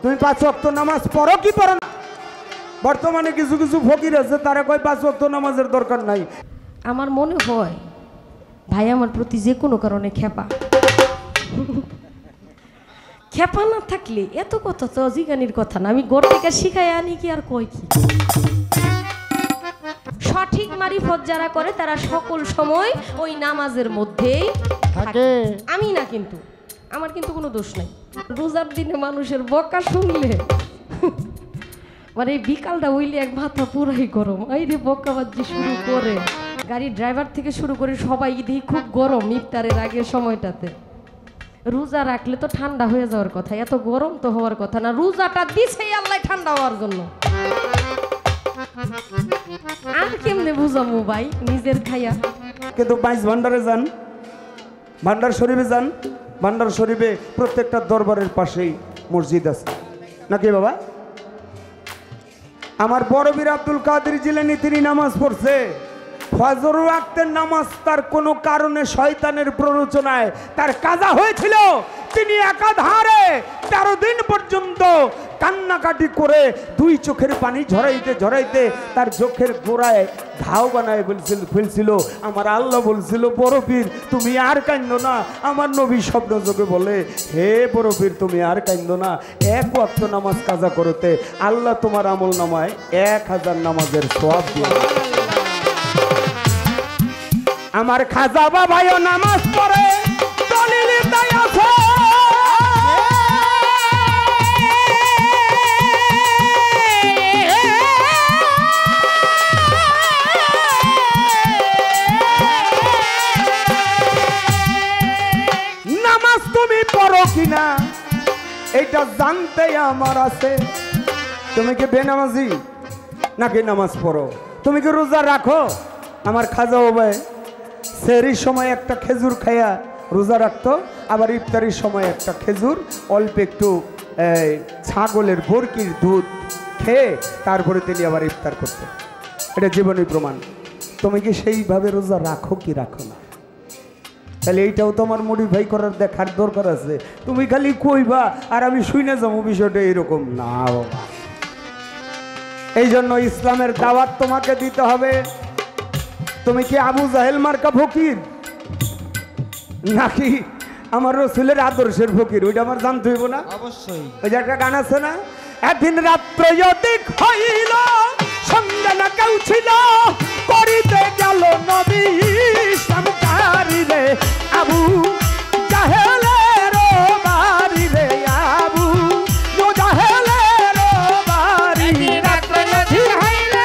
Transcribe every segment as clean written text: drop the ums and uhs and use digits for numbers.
তুমি 5 ওয়াক্ত নামাজ পড়ো কি পড়ো না? বর্তমানে কিছু কিছু ফকির আছে তারা কয় 5 ওয়াক্ত নামাজের দরকার নাই। আমার মনে হয় ভাই আমার প্রতি যে কোনো কারণে খেপা। খেপা না থাকলে এত কথা তো অজিগানির কথা না। আমি গোর থেকে শিখাই আনি কি আর কই কি। সঠিক মারিফত যারা করে তারা সকল সময় ওই নামাজের মধ্যেই থাকে। আমি না, কিন্তু আমার কিন্তু কোনো দোষ নাই। রোজার দিনে মানুষের বকা শুনলে মানে এই বিকালটা হইলে এক মাথা পুরাই গরম। এই রে বকাবাজি শুরু করে গাড়ির ড্রাইভার থেকে শুরু করে সবাই দেখি খুব গরম ইফতারের আগের সময়টাতে। রোজা রাখলে তো ঠান্ডা হয়ে যাওয়ার কথা, এত গরম তো হওয়ার কথা না। রোজাটা দিছেই আল্লাহ ঠান্ডা হওয়ার জন্য। আর কেমনে বুঝামু ভাই নিজের খাইয়া? কিন্তু 22 ভান্ডারে যান, ভান্ডার শরীফে যান, ভান্ডার শরীফে প্রত্যেকটা দরবারের পাশেই মসজিদ আছে নাকি বাবা? আমার বড় বীর আব্দুল কাদের জিলানী তিনি নামাজ পড়ছে ফজর ওয়াক্তের নামাজ। তার কোনো কারণে শয়তানের প্ররোচনায় তার কাজা হয়েছিল। তিনি একাধারে 13 দিন পর্যন্ত কান্নাকাটি করে 2 চোখের পানি ঝরাইতে ঝরাইতে তার চোখের গোড়ায় ঘাও বানায় ফেলছিল। আমার আল্লাহ বলছিল, বড় পীর তুমি আর কাঁদো না। আমার নবী স্বপ্ন যোগে বলে, হে বড় পীর তুমি আর কাঁদো না, 1 ওয়াক্ত নামাজ কাজা করতে আল্লাহ তোমার আমল নামায় 1000 নামাজের সওয়াব দিবে। আমার খাজা বাবাও নামাজ পড়ে, দলিল তাই আছে। নামাজ তুমি পড়ো কিনা এটা জানতে আমার আছে। তুমি কি বেনামাজি নাকি নামাজ পড়ো? তুমি কি রোজা রাখো? আমার খাজা বাবা সেহরির সময় একটা খেজুর খাইয়া রোজা রাখতো, আবার ইফতারির সময় একটা খেজুর অল্প একটু ছাগলের বরকির দুধ খেয়ে তারপরে তিনি আবার ইফতার করতেন। এটা জীবনী প্রমাণ। তুমি কি সেইভাবে রোজা রাখো কি রাখো না? তাহলে এইটাও তোমার মডিফাই করার দেখার দরকার আছে। তুমি খালি কইবা আর আমি শুনে যাবো, বিষয়টা এরকম না বাবা। এই জন্য ইসলামের দাওয়াত তোমাকে দিতে হবে। তুমি কি আবু জাহেল মার্কা ফকির নাকি আমার রসুলের আদর্শের ফকির? ওইটা আমার জানতে হইব না? অবশ্যই। ওই যে একটা গান আছে না, একদিন রাত্রে অধিক হইল সন্ধ্যা না কেউ ছিল, করিতে গেল নবী ইসলামকারী রে আবু জাহেলের বাড়ি রে, আবু জাহেলের বাড়ি। রাত্রে অধিক হইল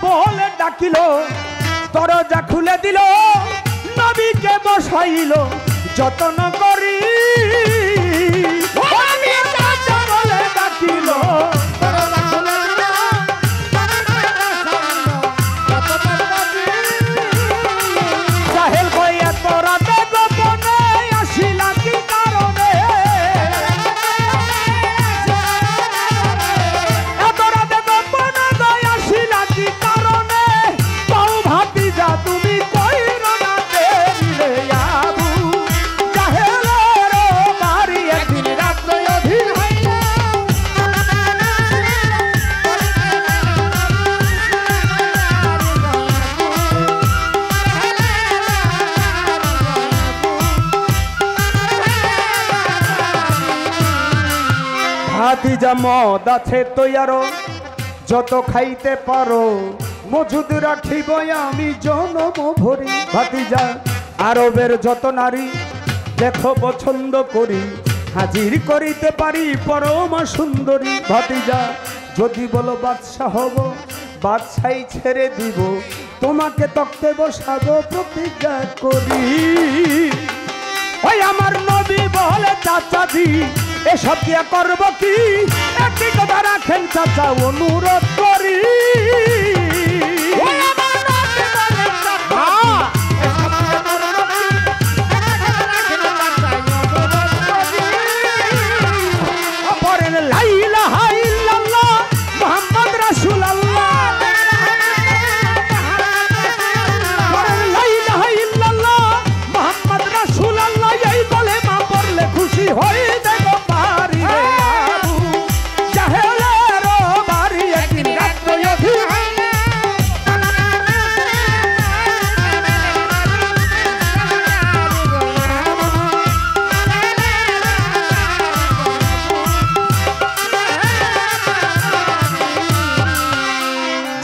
বলে ডাকিল, দরজা খুলে দিল, নবীকে বসাইল যতন করি। বলে ডাকিল, জাহেল কই এত রাতে গোপনে আসিলা কি কারণে? এত রাতে গোপনে আসিলা কি কারণে? পাও ভাতিজা তুমি কইরো না দেরি রে, আবু জাহেলের বাড়ি একদিন রাত্রে অধীর হইল। ভাতিজা মদ আছে তৈয়ারো, যত খাইতে পারো মজুদ রাখিব আমি জনম ভরি। ভাতিজা আরবের যত নারী দেখো পছন্দ করি, হাজির করিতে পারি পরমা সুন্দরী। ভাতিজা যদি বলো বাদশা হব, বাদশাই ছেড়ে দিব, তোমাকে তক্তে বসাবো প্রতিজ্ঞা করি। ওই আমার নবী বলে চাচাজি এসব দিয়া করব কি? একটি কথা রাখেন চাচা অনুরোধ করি।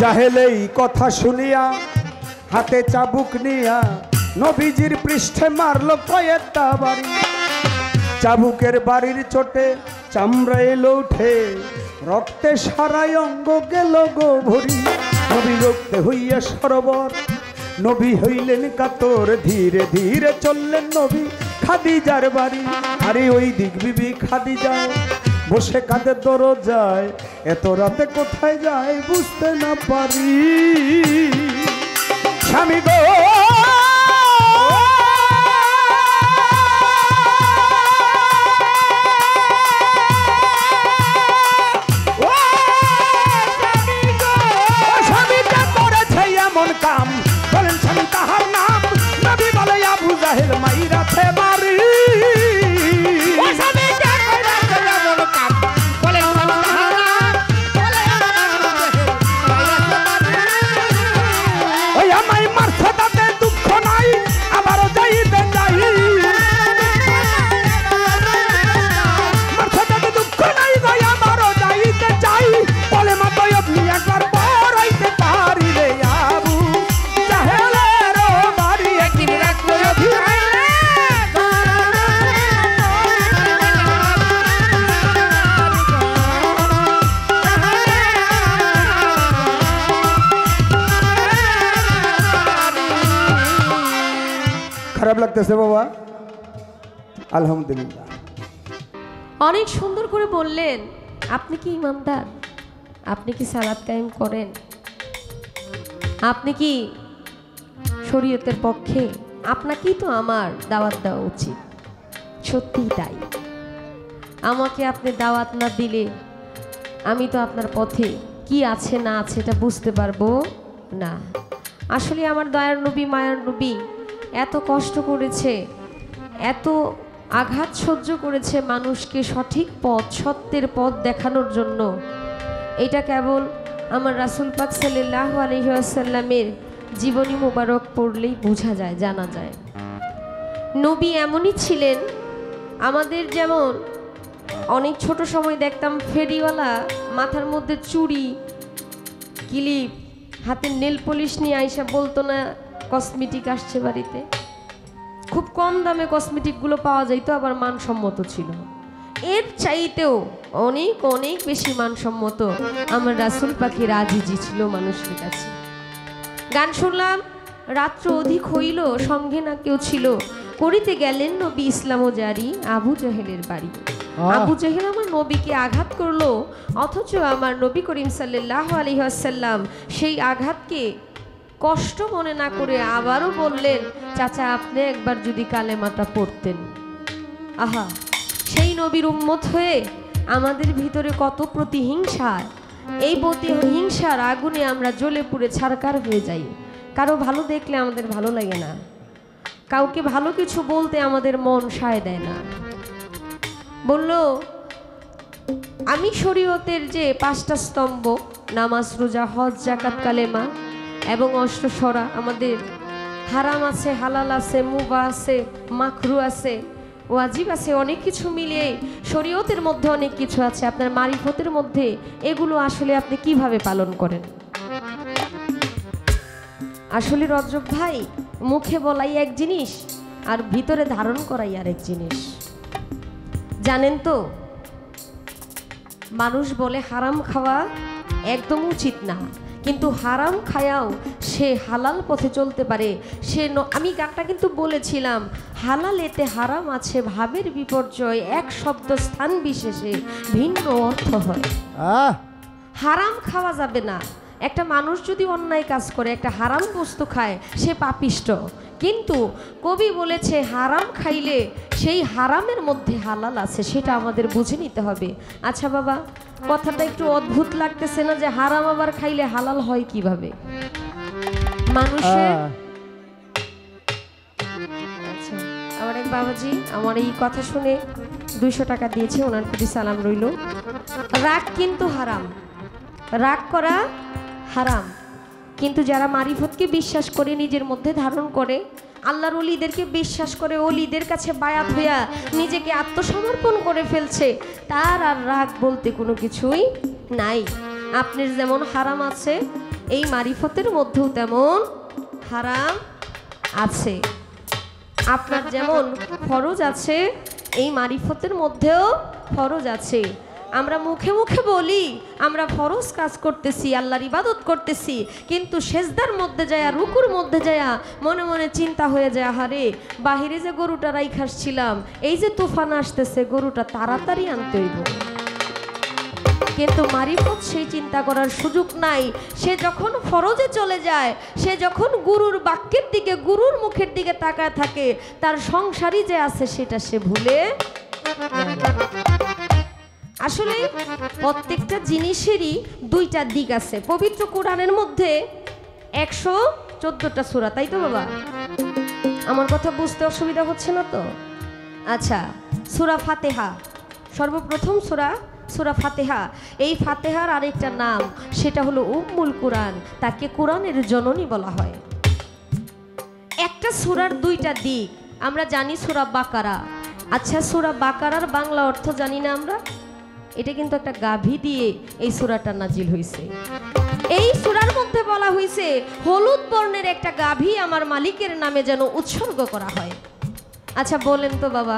জাহেলেই কথা শুনিয়া হাতে চাবুক নিয়া নবীজির পৃষ্ঠে মারল কয়েকটা বাড়ি। চাবুকের বাড়ির চোটে চামড়া এলো উঠে, রক্তে সারাই অঙ্গ গেল গো ভরি। নবী রক্তে হইয়া সরোবর, নবী হইলেন কাতর, ধীরে ধীরে চললেন নবী খাদিজার বাড়ি। আরে ওই দিক বিবি খাদিজা বসে কাঁদে দরজায়, এত রাতে কোথায় যায় বুঝতে না পারি। স্বামী গো স্বামীটা করেছে এমন কাম, বলেন স্বামী তাহার নাম, নবী বলে আবু জাহেল মাইরাছে বাড়ি। খারাপ লাগতেছে বাবা? আলহামদুলিল্লাহ। অনেক সুন্দর করে বললেন। আপনি কি ইমানদার? আপনি কি সালাত কায়েম করেন? আপনি কি শরীয়তের পক্ষে? আপনাকেই তো আমার দাওয়াত দেওয়া উচিত। সত্যিই তাই। আমাকে আপনি দাওয়াত না দিলে আমি তো আপনার পথে কি আছে না আছে এটা বুঝতে পারবো না। আসলে আমার দয়ার নবী মায়ার নবী এত কষ্ট করেছে, এত আঘাত সহ্য করেছে মানুষকে সঠিক পথ, সত্যের পথ দেখানোর জন্য। এটা কেবল আমার রাসূল পাক সাল্লাল্লাহু আলাইহি ওয়াসাল্লামের জীবনী মোবারক পড়লেই বোঝা যায়, জানা যায়। নবী এমনই ছিলেন। আমাদের যেমন অনেক ছোট সময় দেখতাম ফেরিওয়ালা মাথার মধ্যে চুড়ি, ক্লিপ, হাতে নেল পলিশ নিয়ে আইসা বলতো না কসমেটিক আসছে বাড়িতে। খুব কম দামে কসমেটিকগুলো পাওয়া যাইতো, আবার মানসম্মত ছিল। এর চাইতেও অনেক অনেক বেশি মানসম্মত আমার রাসূল পাকের আজিজি ছিল মানুষের কাছে। গান শুনলাম, রাত্র অধিক হইল, সঙ্গে না কেউ ছিল, করিতে গেলেন নবী ইসলাম ও জারি আবু জাহেলের বাড়ি। আবু জাহেল আমার নবীকে আঘাত করলো, অথচ আমার নবী করিম সাল্লাল্লাহু আলাইহি ওয়াসাল্লাম সেই আঘাতকে কষ্ট মনে না করে আবারও বললেন, চাচা আপনি একবার যদি কালেমাটা পড়তেন। আহা, সেই নবীর উম্মত হয়ে আমাদের ভিতরে কত প্রতিহিংসা। এই প্রতিহিংসার আগুনে আমরা জ্বলে পুড়ে ছারকার হয়ে যাই। কারো ভালো দেখলে আমাদের ভালো লাগে না, কাউকে ভালো কিছু বলতে আমাদের মন সায় দেয় না। বলল, আমি শরীয়তের যে 5টা স্তম্ভ, নামাজ, রোজা, হজ, যাকাত, কালেমা এবং অষ্টসরা, আমাদের হারাম আছে, হালাল আছে, মুবাহ আছে, মাকরু আছে, ওয়াজিব আছে, অনেক কিছু মিলিয়ে শরীয়তের মধ্যে অনেক কিছু আছে। আপনার মারিফতের মধ্যে এগুলো আসলে আপনি কিভাবে পালন করেন? আসলে রজব ভাই, মুখে বলাই এক জিনিস আর ভিতরে ধারণ করাই আর এক জিনিস। জানেন তো, মানুষ বলে হারাম খাওয়া একদম উচিত না, কিন্তু হারাম খায়াও সে হালাল পথে চলতে পারে। আমি গানটা কিন্তু বলেছিলাম, হালাল এতে হারাম আছে, ভাবের বিপর্যয়, এক শব্দ স্থান বিশেষে ভিন্ন অর্থ হয়। হারাম খাওয়া যাবে না। একটা মানুষ যদি অন্যায় কাজ করে, একটা হারাম বস্তু খায়, সে পাপিষ্ট। কিন্তু কবি বলেছে হারাম খাইলে সেই হারামের মধ্যে হালাল আছে, সেটা আমাদের বুঝে নিতে হবে। আচ্ছা বাবা, কথাটা একটু অদ্ভুত লাগতেছে না যে হারাম আবার খাইলে হালাল হয় কিভাবে? মানুষের আচ্ছা, আমার এক বাবাজি আমার এই কথা শুনে 200 টাকা দিয়েছে, ওনার প্রতি সালাম রইল। রাগ কিন্তু হারাম, রাগ করা হারাম, কিন্তু যারা মারিফতকে বিশ্বাস করে, নিজের মধ্যে ধারণ করে, আল্লাহর ওলিদেরকে বিশ্বাস করে, ওলিদের কাছে বায়াত হইয়া নিজেকে আত্মসমর্পণ করে ফেলছে, তার আর রাগ বলতে কোনো কিছুই নাই। আপনার যেমন হারাম আছে, এই মারিফতের মধ্যেও তেমন হারাম আছে। আপনার যেমন ফরজ আছে, এই মারিফতের মধ্যেও ফরজ আছে। আমরা মুখে মুখে বলি আমরা ফরজ কাজ করতেছি, আল্লাহর ইবাদত করতেছি, কিন্তু সেজদার মধ্যে যায়া, রুকুর মধ্যে যায়া মনে মনে চিন্তা হয়ে যায়, আহারে বাহিরে যে গরুটা রাইখাসছিলাম, এই যে তুফান আসতেছে, গরুটা তাড়াতাড়ি আনতে হইব। কিন্তু মারিফত সেই চিন্তা করার সুযোগ নাই। সে যখন ফরজে চলে যায়, সে যখন গুরুর বাক্যের দিকে, গুরুর মুখের দিকে তাকায় থাকে, তার সংসারই যে আছে সেটা সে ভুলে আসলে প্রত্যেকটা জিনিসেরই দুইটা দিক আছে। পবিত্র কোরআনের মধ্যে 114টা সূরা, তাই তো বাবা? আমার কথা বুঝতে অসুবিধা হচ্ছে না তো? আচ্ছা, সূরা ফাতিহা সর্বপ্রথম সূরা ফাতিহা। এই ফাতিহার আরেকটা নাম, সেটা হলো উম্মুল কোরআন। তাকে কোরআনের জননী বলা হয়। একটা সূরার দুইটা দিক। আমরা জানি সূরা বাকারা। আচ্ছা, সূরা বাকারার বাংলা অর্থ জানি না আমরা? এটা কিন্তু একটা গাভী দিয়ে এই সূরাটা নাজিল হয়েছে। এই সূরার মধ্যে বলা হয়েছে হলুদ বর্ণের একটা গাভী আমার মালিকের নামে যেন উৎসর্গ করা হয়। আচ্ছা বলেন তো বাবা,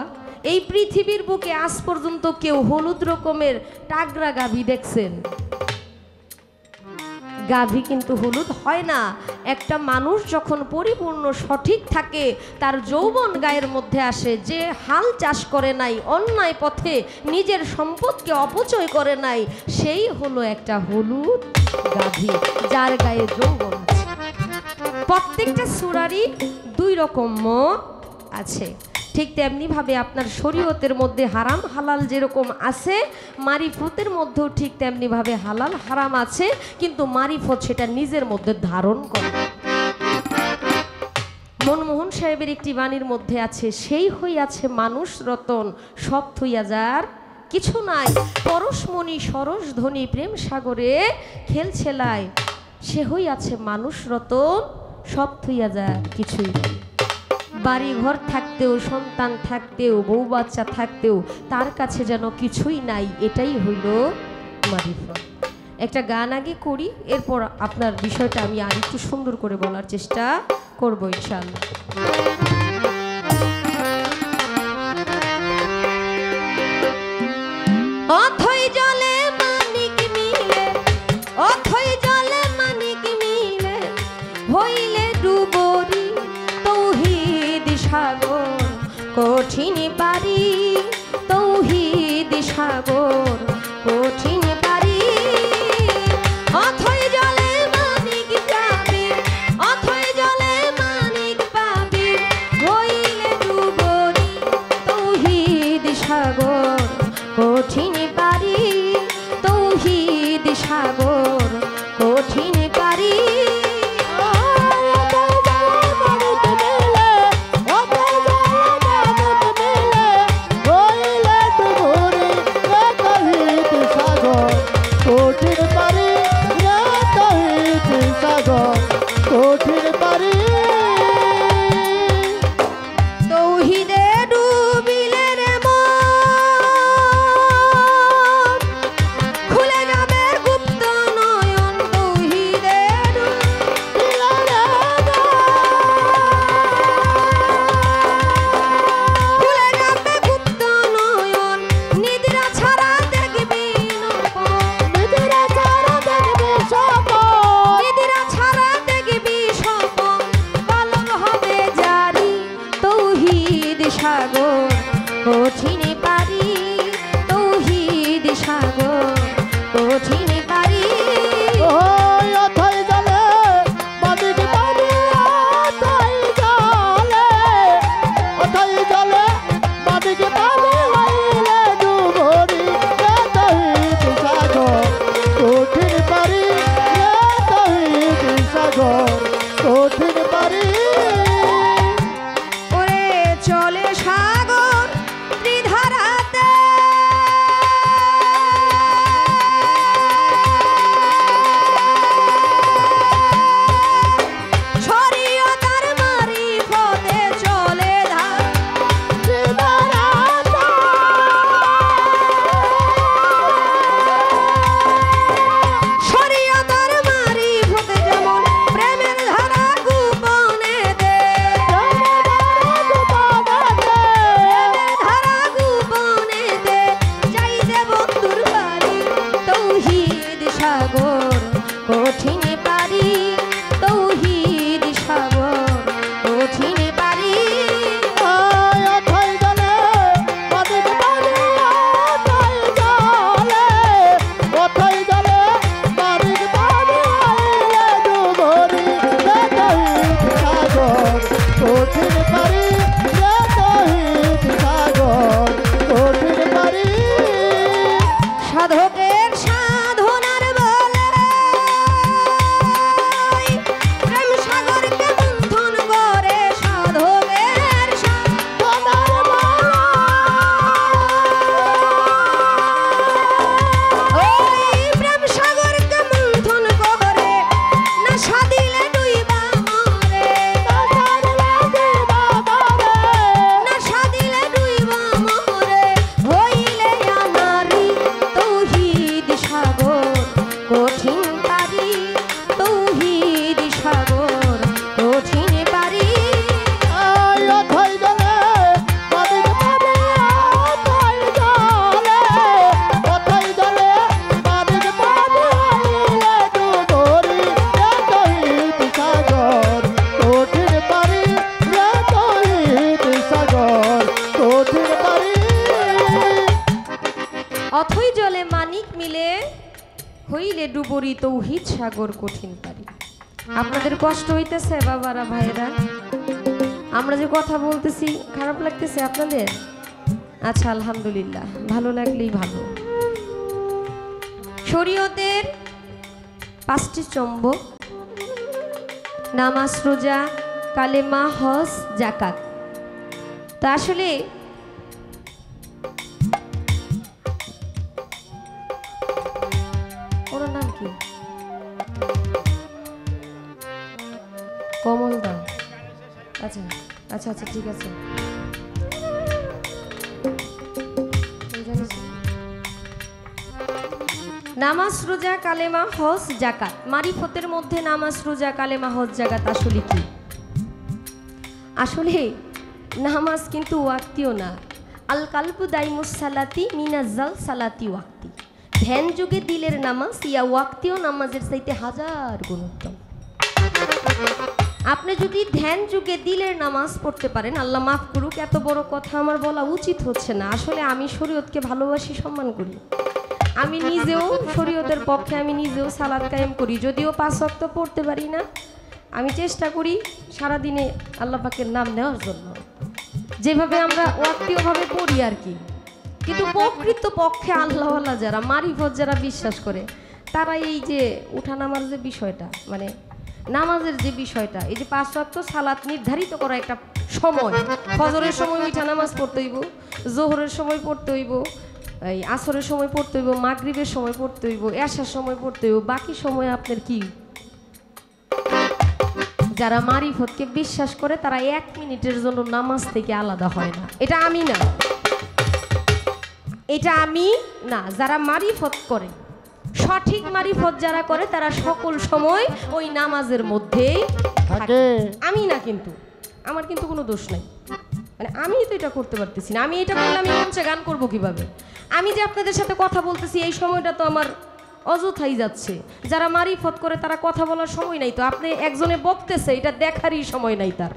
এই পৃথিবীর বুকে আজ পর্যন্ত কেউ হলুদ রকমের টাগরা গাভী দেখছেন? গাভী কিন্তু হলুদ হয় না। একটা মানুষ যখন পরিপূর্ণ সঠিক থাকে, তার যৌবন গায়ের মধ্যে আসে, যে হাল চাষ করে নাই, অন্যায় পথে নিজের সম্পদকে অপচয় করে নাই, সেই হলো একটা হলুদ গাভী, যার গায়ে যৌবন আছে। প্রত্যেকটা সূরারই দুই রকম মত আছে। ঠিক তেমনি ভাবে আপনার শরীয়তের মধ্যে হারাম হালাল যেরকম আছে, মারিফতের মধ্যেও ঠিক তেমনি ভাবে হালাল হারাম আছে, কিন্তু মারিফত সেটা নিজের মধ্যে ধারণ করে। মনমোহন সাহেবের একটি বাণীর মধ্যে আছে, সেই হইয়াছে মানুষ রতন, সব থইয়া যার কিছু নাই, পরশমণি সরস ধ্বনি প্রেম সাগরে খেলছেলায়, সে হইয়াছে মানুষ রতন, সব থইয়া যার কিছুই নাই। বাড়ি ঘর থাকতেও, সন্তান থাকতেও, বউ বাচ্চা থাকতেও তার কাছে যেন কিছুই নাই, এটাই হইল মারিফত। একটা গান আগে করি, এরপর আপনার বিষয়টা আমি আর একটু সুন্দর করে বলার চেষ্টা করবো ইনশাআল্লাহ। অথই জলে মানিক মিলে, অথই জলে মানিক মিলে, হইলে ডুবরি তৌহিদ সাগর, কঠিন পারি তৌহিদ সাগর, কঠিন পারি। অথই জলে মানিক পাবি, অথই জলে মানিক পাবি, হইলে ডুবরি তৌহিদ সাগর, কঠিন পারি তৌহিদ সাগর, কঠিন পারি। তৌহিদে ডুবিলে রে মন, খুলে যাবে গুপ্ত নয়ন, তৌহিদে ডুবিলে রে মন, খুলে যাবে গুপ্ত নয়ন, নিদ্রা ছাড়া দেখবি নয়ন, নিদ্রা ছাড়া দেখবি স্বপন, নিদ্রা ছাড়া দেখবি স্বপন, কলম হবে জারি তৌহিদ সাগর, কঠিন পারি তৌহিদ সাগর, কঠিন পারি। অথই জলে মানিক পাবি, অথই জলে, অথই জলে মানিক পাবি, হইলে ডুবরি তৌহিদ সাগর, কঠিন পারি তৌহিদ সাগর, কঠিন পারি। ওরে চলে সাগর ত্রিধারাতে, অথই জলে মানিক মিলে হইলে ডুবরি তৌহিদ সাগর কঠিন পারি। আপনাদের কষ্ট হইতেছে বাবারা ভাইয়েরা? আমরা যে কথা বলতেছি খারাপ লাগতেছে আপনাদের? আচ্ছা আলহামদুলিল্লাহ, ভালো লাগলেই ভালো। শরীয়তের 5টি চম্বক, নামাজ, রোজা, কালেমা, হজ, যাকাত। তো আসলে ওর নাম কি? কমল দা। আচ্ছা আচ্ছা আচ্ছা ঠিক আছে। নামাজ, রোজা, কালেমা, হজ, যাকাত। মারিফতের মধ্যে নামাজ, রোজা, কালেমা, হজ, যাকাত আসলে কি? আসলে নামাজ কিন্তু ওয়াক্তিও না। আল কালবু দাইমুস সালাতি মিনাজ্জাল সালাতি ওয়াক্তি। ধ্যান যুগে দিলের নামাজ ইয়া ওয়াক্তিও নামাজের চাইতে 1000 গুণ উত্তম। আপনি যদি ধ্যান যুগে দিলের নামাজ পড়তে পারেন, আল্লাহ মাফ করুক, এত বড় কথা আমার বলা উচিত হচ্ছে না। আসলে আমি শরীয়তকে ভালোবাসি, সম্মান করি। আমি নিজেও শরীয়তের পক্ষে, আমি নিজেও সালাত কায়েম করি। যদিও 5 ওয়াক্ত পড়তে পারি না, আমি চেষ্টা করি সারাদিনে আল্লাহ পাকের নাম নেওয়ার জন্য, যেভাবে আমরা ওয়াক্তিওভাবে পড়ি আর কি। কিন্তু প্রকৃত পক্ষে আল্লাহওয়ালা যারা, মারিফত যারা বিশ্বাস করে, তারা এই যে উঠানামার যে বিষয়টা, মানে নামাজের যে বিষয়টা, এই যে 5 ওয়াক্ত সালাত নির্ধারিত করা একটা সময়, ফজরের সময় উঠা নামাজ পড়তে হইব, জোহরের সময় পড়তে হইব, এই আসরের সময় পড়তে হইব, মাগরিবের সময় পড়তে হইব, এশার সময় পড়তে হইব, বাকি সময় আপনার কি? যারা মারিফতকে বিশ্বাস করে তারা 1 মিনিটের জন্য নামাজ থেকে আলাদা হয় না। এটা আমি না, এটা আমি না। যারা মারিফত করে, সঠিক মারিফত যারা করে, তারা সকল সময় ওই নামাজের মধ্যেই থাকে। আমি না, কিন্তু আমার কিন্তু কোনো দোষ নাই। মানে আমি তো এটা করতে পারতেছি না। আমি এটা করলে আমি মঞ্চে গান করবো কিভাবে? আমি যে আপনাদের সাথে কথা বলতেছি, এই সময়টা তো আমার অযথাই যাচ্ছে। যারা মারিফত করে তারা কথা বলার সময় নাই। তো আপনি একজনে বকতেছে, এটা দেখারই সময় নাই তার।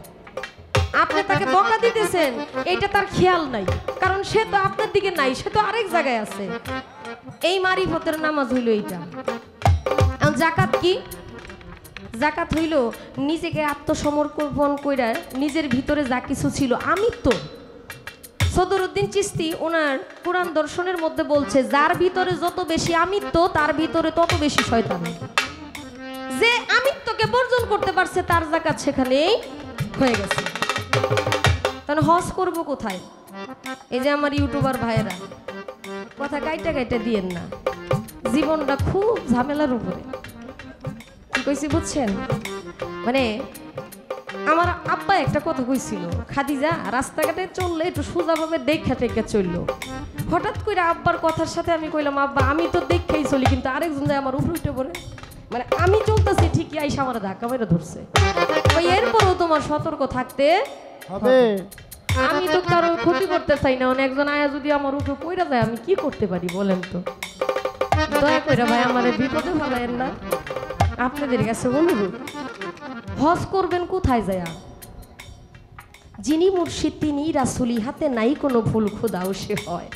আপনি তাকে বকা দিতেছেন, এটা তার খেয়াল নাই, কারণ সে তো আপনার দিকে নাই, সে তো আরেক জায়গায় আছে। এই মারিফতের নামাজ হইল এইটা। যাকাত কি? যাকাত হইল নিজেকে আত্মসমর্পণ কইরা নিজের ভিতরে যা কিছু ছিল আমিত্ব। সদরুদ্দিন চিশতি ওনার কোরআন দর্শনের মধ্যে বলছে, যার ভিতরে যত বেশি আমিত্ব তার ভিতরে তত বেশি শয়তান। যে আমিত্বকে বর্জন করতে পারছে তার যাকাত সেখানেই হয়ে গেছে। তাহলে হজ করব কোথায়? এই যে আমার ইউটিউবার ভাইয়েরা, কথা গাইটা গাইটা দিয়েন না, জীবনটা খুব ঝামেলার উপরে। কি কইছি বুঝছেন? মানে আমার আব্বা একটা কথা কইছিল, খাদিজা রাস্তাঘাটে চললে একটু সোজাভাবে দেখা টেকা চললো। হঠাৎ করে আব্বার কথার সাথে আমি কইলাম, আব্বা আমি তো দেখেই চলি, কিন্তু আরেকজন যায় আমার উপরে উঠে পড়ে। মানে আমি চলতেছি ঠিকই, আইসা আমার ধাক্কা মেরে ধরছে। ওই এরপরও তোমার সতর্ক থাকতে হবে। আমি তো কারো ক্ষতি করতে চাই না। একজন আয়া যদি আমার উপরে পড়ে যায়, আমি কি করতে পারি বলেন তো? দয়া করে ভাই আমার বিপদে ফেলায়েন না, আপনাদের কাছে অনুরোধ। হজ করবেন কোথায় যায়? যিনি মুর্শিদ তিনি রাসূলি, হাতে নাই কোনো ভুল, খোদাও সে হয়।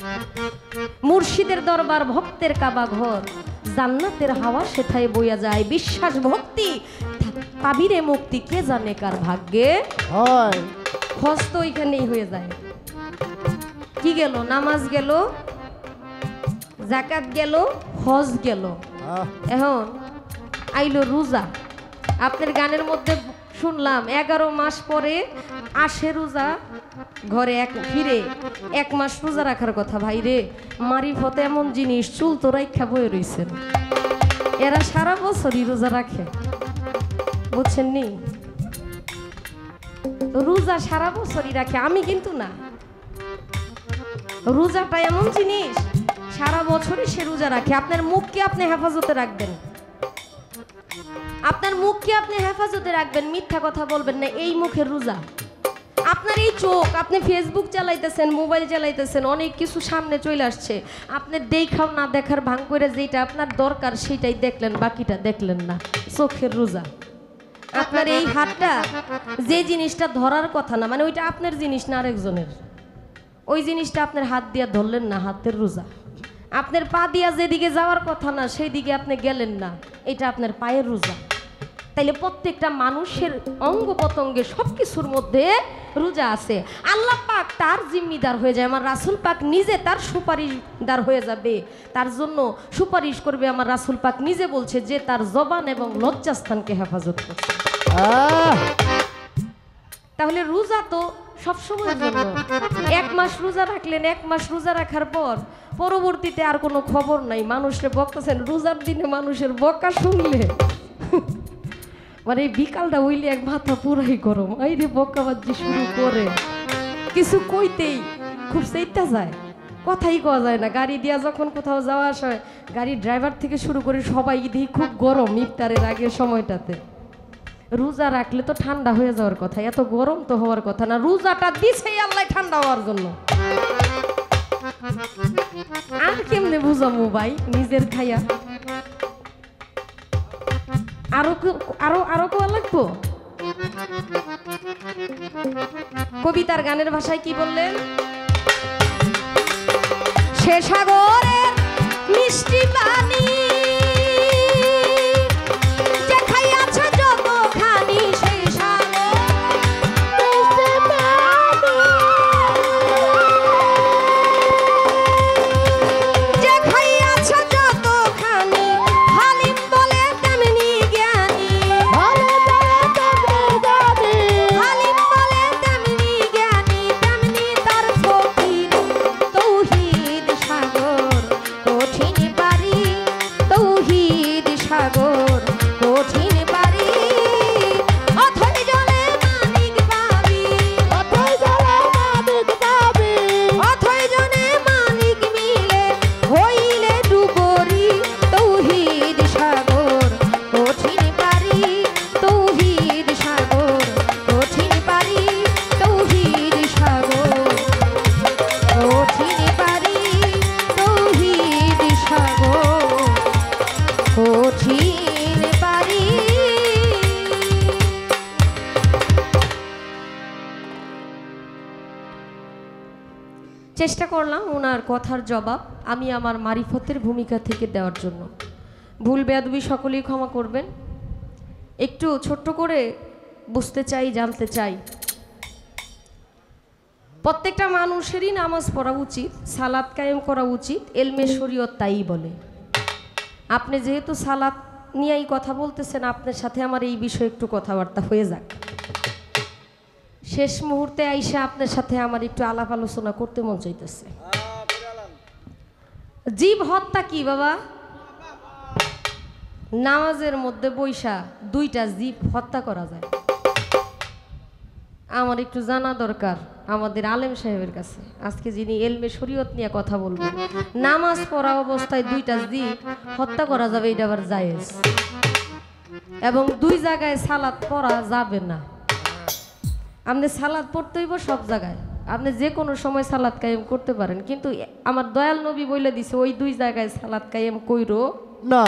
মুর্শিদের দরবার ভক্তের কাবা ঘর, জান্নাতের হাওয়া সেথায় বইয়া যায়। বিশ্বাস ভক্তি পাবিরে মুক্তি, কে জানে কার ভাগ্যে হয়। হজ তো ওইখানেই হয়ে যায়। কি গেল? নামাজ গেল, যাকাত গেল, হজ গেল, এখন আইলো রোজা। আপনার গানের মধ্যে শুনলাম 11 মাস পরে আসে রোজা, ঘরে ফিরে 1 মাস রোজা রাখার কথা। ভাই রে, মারিফত এমন জিনিস, চুল তো রাইখা বয়ে রইছেন, এরা সারা বছরই রোজা রাখে, বুঝছেন নি? রোজা সারা বছরই রাখে, আমি কিন্তু না। রোজাটা এমন জিনিস, সারা বছরই সে রোজা রাখে। আপনার মুখকে আপনি হেফাজতে রাখবেন, আপনার মুখকে আপনি হেফাজতে রাখবেন, মিথ্যা কথা বলবেন না। এই মুখের রোজা। আপনার এই চোখ, আপনি ফেসবুক চালাইতেছেন, মোবাইল চালাইতেছেন, অনেক কিছু সামনে চলে আসছে, আপনি দেখাও না দেখার ভাঙ করে যেটা আপনার দরকার সেটাই দেখলেন, বাকিটা দেখলেন না। চোখের রোজা। আপনার এই হাতটা, যে জিনিসটা ধরার কথা না, মানে ওইটা আপনার জিনিস না আরেকজনের, ওই জিনিসটা আপনার হাত দিয়ে ধরলেন না, হাতের রোজা। আপনার পা দিয়া যেদিকে যাওয়ার কথা না সেই দিকে আপনি গেলেন না, এটা আপনার পায়ের রোজা। তাইলে প্রত্যেকটা মানুষের অঙ্গ প্রত্যঙ্গে সব কিছুর মধ্যে রোজা আছে। আল্লাহ পাক তার জিম্মিদার হয়ে যায়, আমার রাসূল পাক নিজে তার সুপারিশদার হয়ে যাবে, তার জন্য সুপারিশ করবে। আমার রাসূল পাক নিজে বলছে যে তার জবান এবং লজ্জাস্থানকে হেফাজত করছে। তাহলে রোজা তো সবসময়ের জন্য। 1 মাস রোজা রাখলেন, 1 মাস রোজা রাখার পর পরবর্তীতে আর কোনো খবর নাই, মানুষের বকতেছেন। রোজার দিনে মানুষের বকা শুনলে মানে বিকালটা হইলে এক মাথা পুরাই গরম, এই রে বকাবাজি শুরু করে, কিছু কইতেই খুব সেইটা যায়, কথাই কওয়া যায় না। গাড়ি দিয়া যখন কোথাও যাওয়া আসা হয়, গাড়ির ড্রাইভার থেকে শুরু করে সবাই দেখি খুব গরম ইফতারের আগের সময়টাতে। রোজা রাখলে তো ঠান্ডা হয়ে যাওয়ার কথা, এত গরম তো হওয়ার কথা না। রোজাটা দিছেই আল্লাহ ঠান্ডা হওয়ার জন্য। আর কেমনে বুঝামু ভাই নিজের খাইয়া? আরো আরো আরো কোয়া লাগবো? কবিতার গানের ভাষায় কি বললেন? সে সাগরের মিষ্টি পানি যে খাইয়াছে যতখানি, সেই সাগর মিষ্টি পানি যে খাইয়াছে যতখানি, হালিম বলে তেমনি জ্ঞানী, হালিম বলে তেমনি জ্ঞানী, তেমনি তার ফকির তৌহিদ সাগর কঠিন পারি, তৌহিদ সাগর কঠিন পারি, অথই জলে মানিক পাবি, অথই জলে মানিক পাবি, অথই জলে মানিক মিলে হইলে ডুবরি, তৌহিদ সাগর কঠিন পারি, তৌহিদ সাগর কঠিন পারি, তৌহিদ সাগর কঠিন পারি, তৌহিদ সাগর কঠিন পারি। চেষ্টা করলাম ওনার কথার জবাব আমি আমার মারিফতের ভূমিকা থেকে দেওয়ার জন্য। ভুল বেয়াদবি সকলেই ক্ষমা করবেন। একটু ছোট্ট করে বুঝতে চাই, জানতে চাই, প্রত্যেকটা মানুষেরই নামাজ পড়া উচিত, সালাত কায়েম করা উচিত, এলমে শরীয়ত তাই বলে। আপনি যেহেতু সালাত নিয়েই কথা বলতেছেন, আপনার সাথে আমার এই বিষয়ে একটু কথাবার্তা হয়ে যাক। শেষ মুহূর্তে আইসা আপনার সাথে আমার একটু আলাপ আলোচনা করতে মন চাইতেছে। জীব হত্যা কি বাবা? নামাজের মধ্যে বৈশা 2টা জীব হত্যা করা যায়। আমার একটু জানা দরকার আমাদের আলেম সাহেবের কাছে, আজকে যিনি এলমে শরীয়ত নিয়ে কথা বলবেন। নামাজ পড়া অবস্থায় 2টা জীব হত্যা করা যাবে, এটা আবার জায়েজ, এবং 2 জায়গায় সালাত পড়া যাবে না। আপনি সালাত পড়তে হইব সব জায়গায়, আপনি যে কোনো সময় সালাত কায়েম করতে পারেন, কিন্তু আমার দয়াল নবী বলে দিছে ওই 2 জায়গায় সালাত কায়েম কইরো না।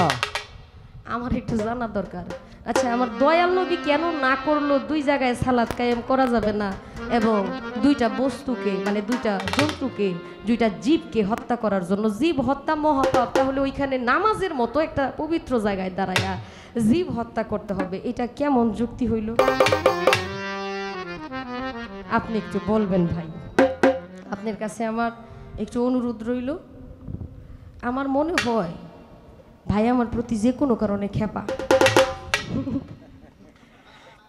আমার একটু জানা দরকার। আচ্ছা, আমার দয়াল নবী কেন না করলো 2 জায়গায় সালাত কায়েম করা যাবে না, এবং 2টা বস্তুকে মানে 2টা জন্তুকে, 2টা জীবকে হত্যা করার জন্য? জীব হত্যা মহাপাপ, তাহলে ওইখানে নামাজের মতো একটা পবিত্র জায়গায় দাঁড়ায়া জীব হত্যা করতে হবে, এটা কেমন যুক্তি হইল? আপনি একটু বলবেন ভাই। আপনার কাছে আমার একটু অনুরোধ রইল। আমার মনে হয় ভাই আমার প্রতি যে কোনো কারণে খেপা।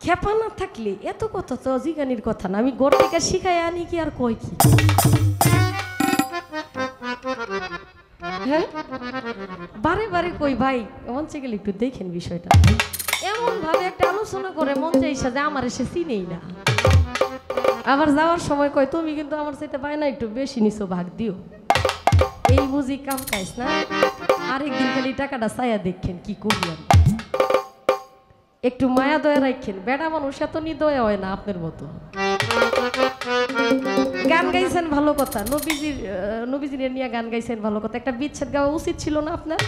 খেপা না থাকলে এত কথা তো জিগানির কথা না, আমি গোর থেকে শিখাই আনি কি আর কই কি? হ্যাঁ, বারে বারে কই ভাই মঞ্চে গেলে একটু দেখেন বিষয়টা। এমন ভাবে একটা আলোচনা করে মন চাইছে যে আমার এসে চিনেই না। আবার যাওয়ার সময় কয় তুমি কিন্তু আমার চাইতে পায় না একটু বেশি নিছো, ভাগ দিও। এই বুঝি কাম কাইস না, আরেকদিন খালি টাকাটা চাইয়া দেখেন কি করি আমি। একটু মায়া দয়া রাখেন, বেড়া মানুষ এত নিদয়া হয় না আপনার মতো। গান গাইছেন ভালো কথা, নবীজির নিয়ে গান গাইছেন ভালো কথা, একটা বিচ্ছেদ গাওয়া উচিত ছিল না আপনার?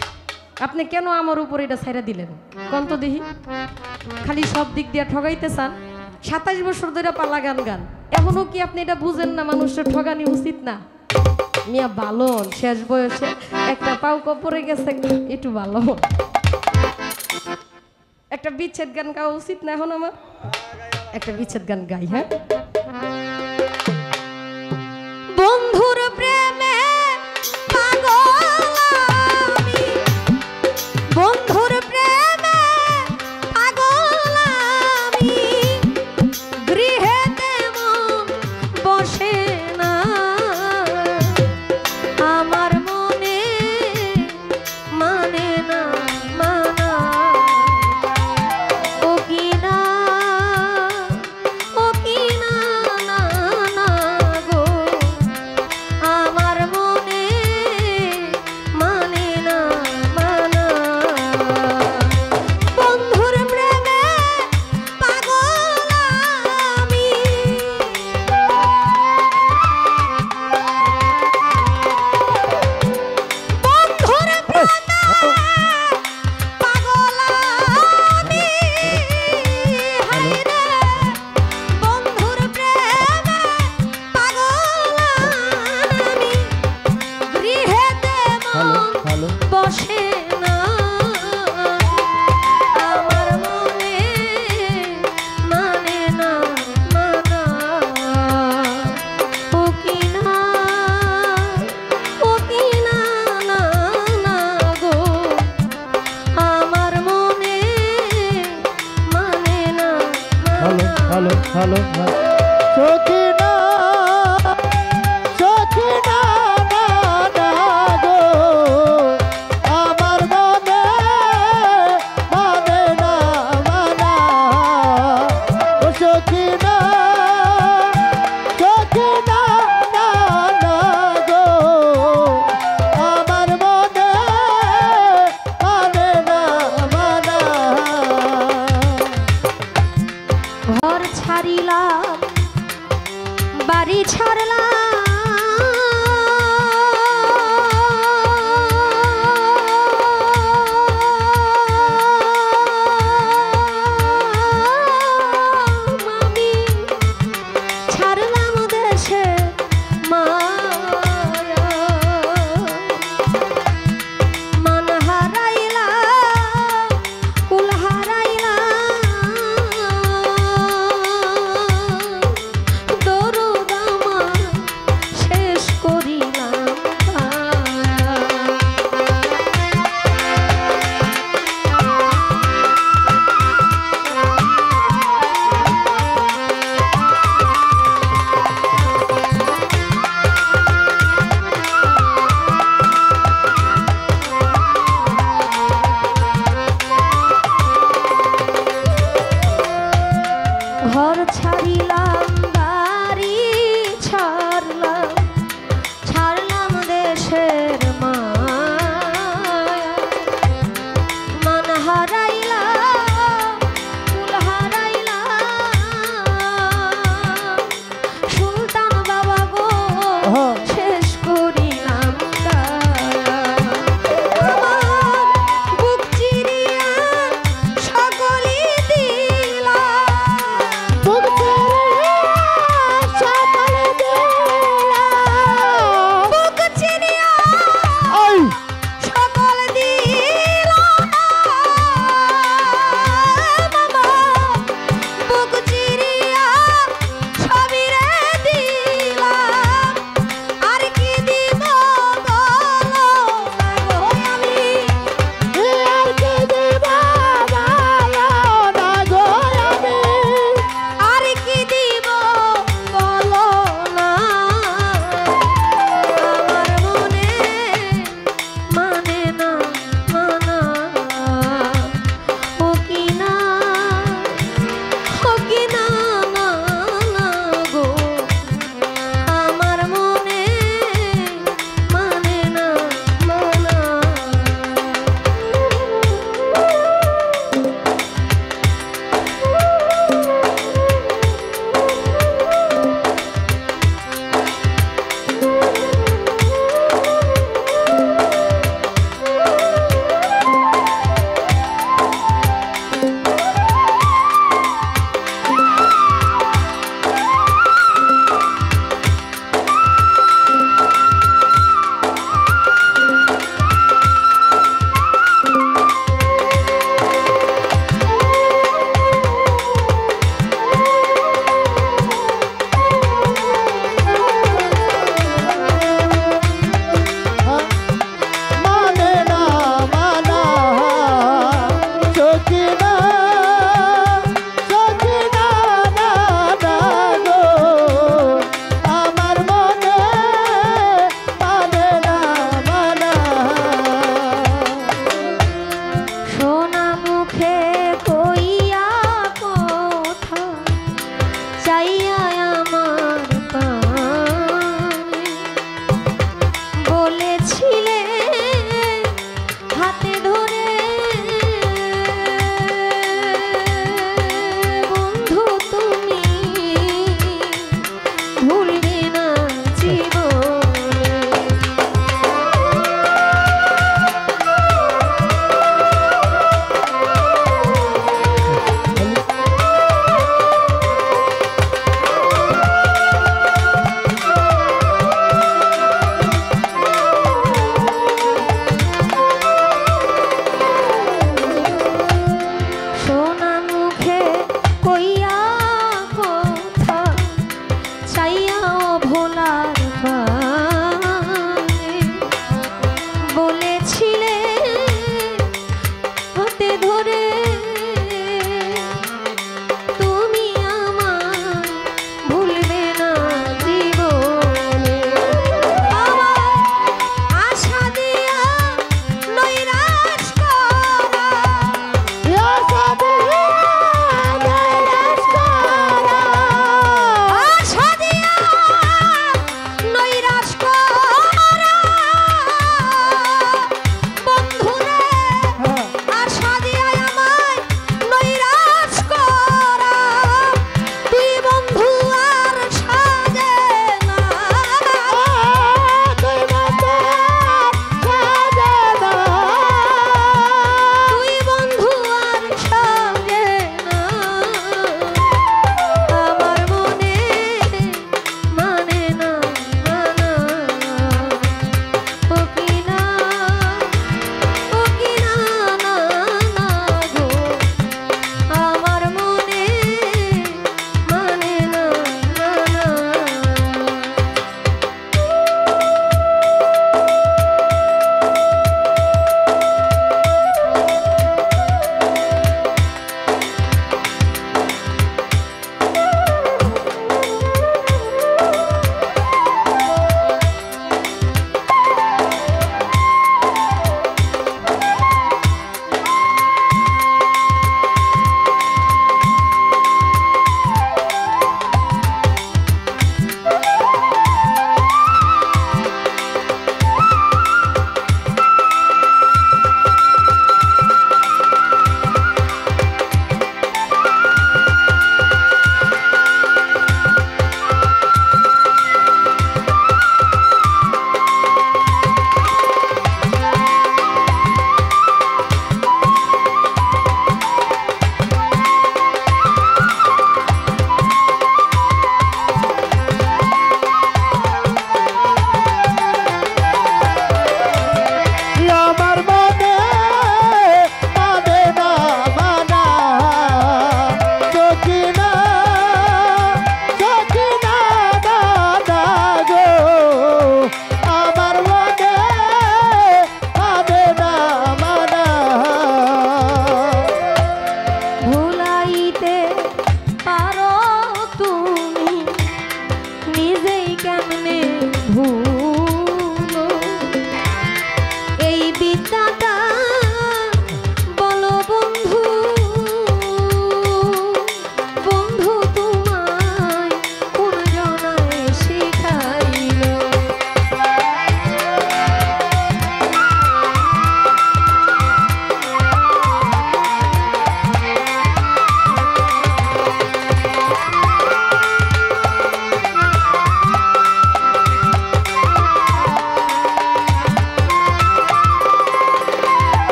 আপনি কেন আমার উপর এটা ছাইরা দিলেন কন্ত দেখি? খালি সব দিক দিয়ে ঠগাইতে চান। 27 বছর ধরে পালা গান গান, এখনো কি আপনি এটা বুঝেন না মানুষের ঠগানি উচিত না? মিয়া ভালো হন, শেষ বয়সে একটা পাউ পড়ে গেছে, একটু ভালো হন। একটা বিচ্ছেদ গান গাওয়া উচিত না এখন আমার? একটা বিচ্ছেদ গান গাই। হ্যাঁ, বন্ধুর প্রেমে পাগল আমি, বন্ধুর প্রেমে পাগল আমি, গৃহেতে মন বসে না, আমার মনে মানে না মানা, ও কি না না না গো, আমার মনে মানে না মানা, বন্ধুর প্রেমে পাগল আমি। বন্ধুর প্রেমে পাগল আমি, হায়রে বন্ধুর প্রেমে পাগল আমি, গৃহেতে মন বসে না, আমার মনে মানে না মানা, ও কি না না না গো, আমার মনে মানে না মানা। সখিনা সখিনা না না গো, আমার মনে মানে না মানা, ও সখিনা সখিনা না না গো, আমার মনে মানে না মানা। ঘর ছাড়িলাম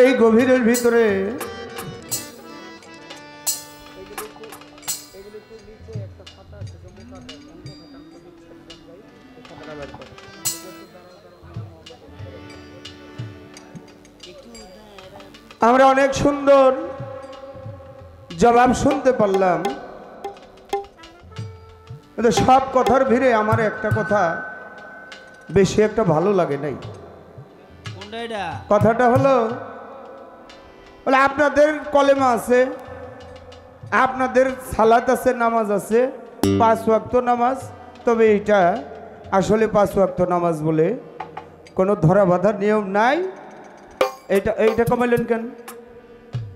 এই গভীরের ভিতরে আমরা অনেক সুন্দর জবাব শুনতে পারলাম, কিন্তু সব কথার ভিড়ে আমার একটা কথা বেশি একটা ভালো লাগে নাই। কথাটা হলো বলে আপনাদের কলেমা আছে, আপনাদের সালাত আছে, নামাজ আছে, 5 ওয়াক্ত নামাজ, তবে এটা আসলে 5 ওয়াক্ত নামাজ বলে কোনো ধরা বাঁধার নিয়ম নাই। এইটা কমাইলেন কেন?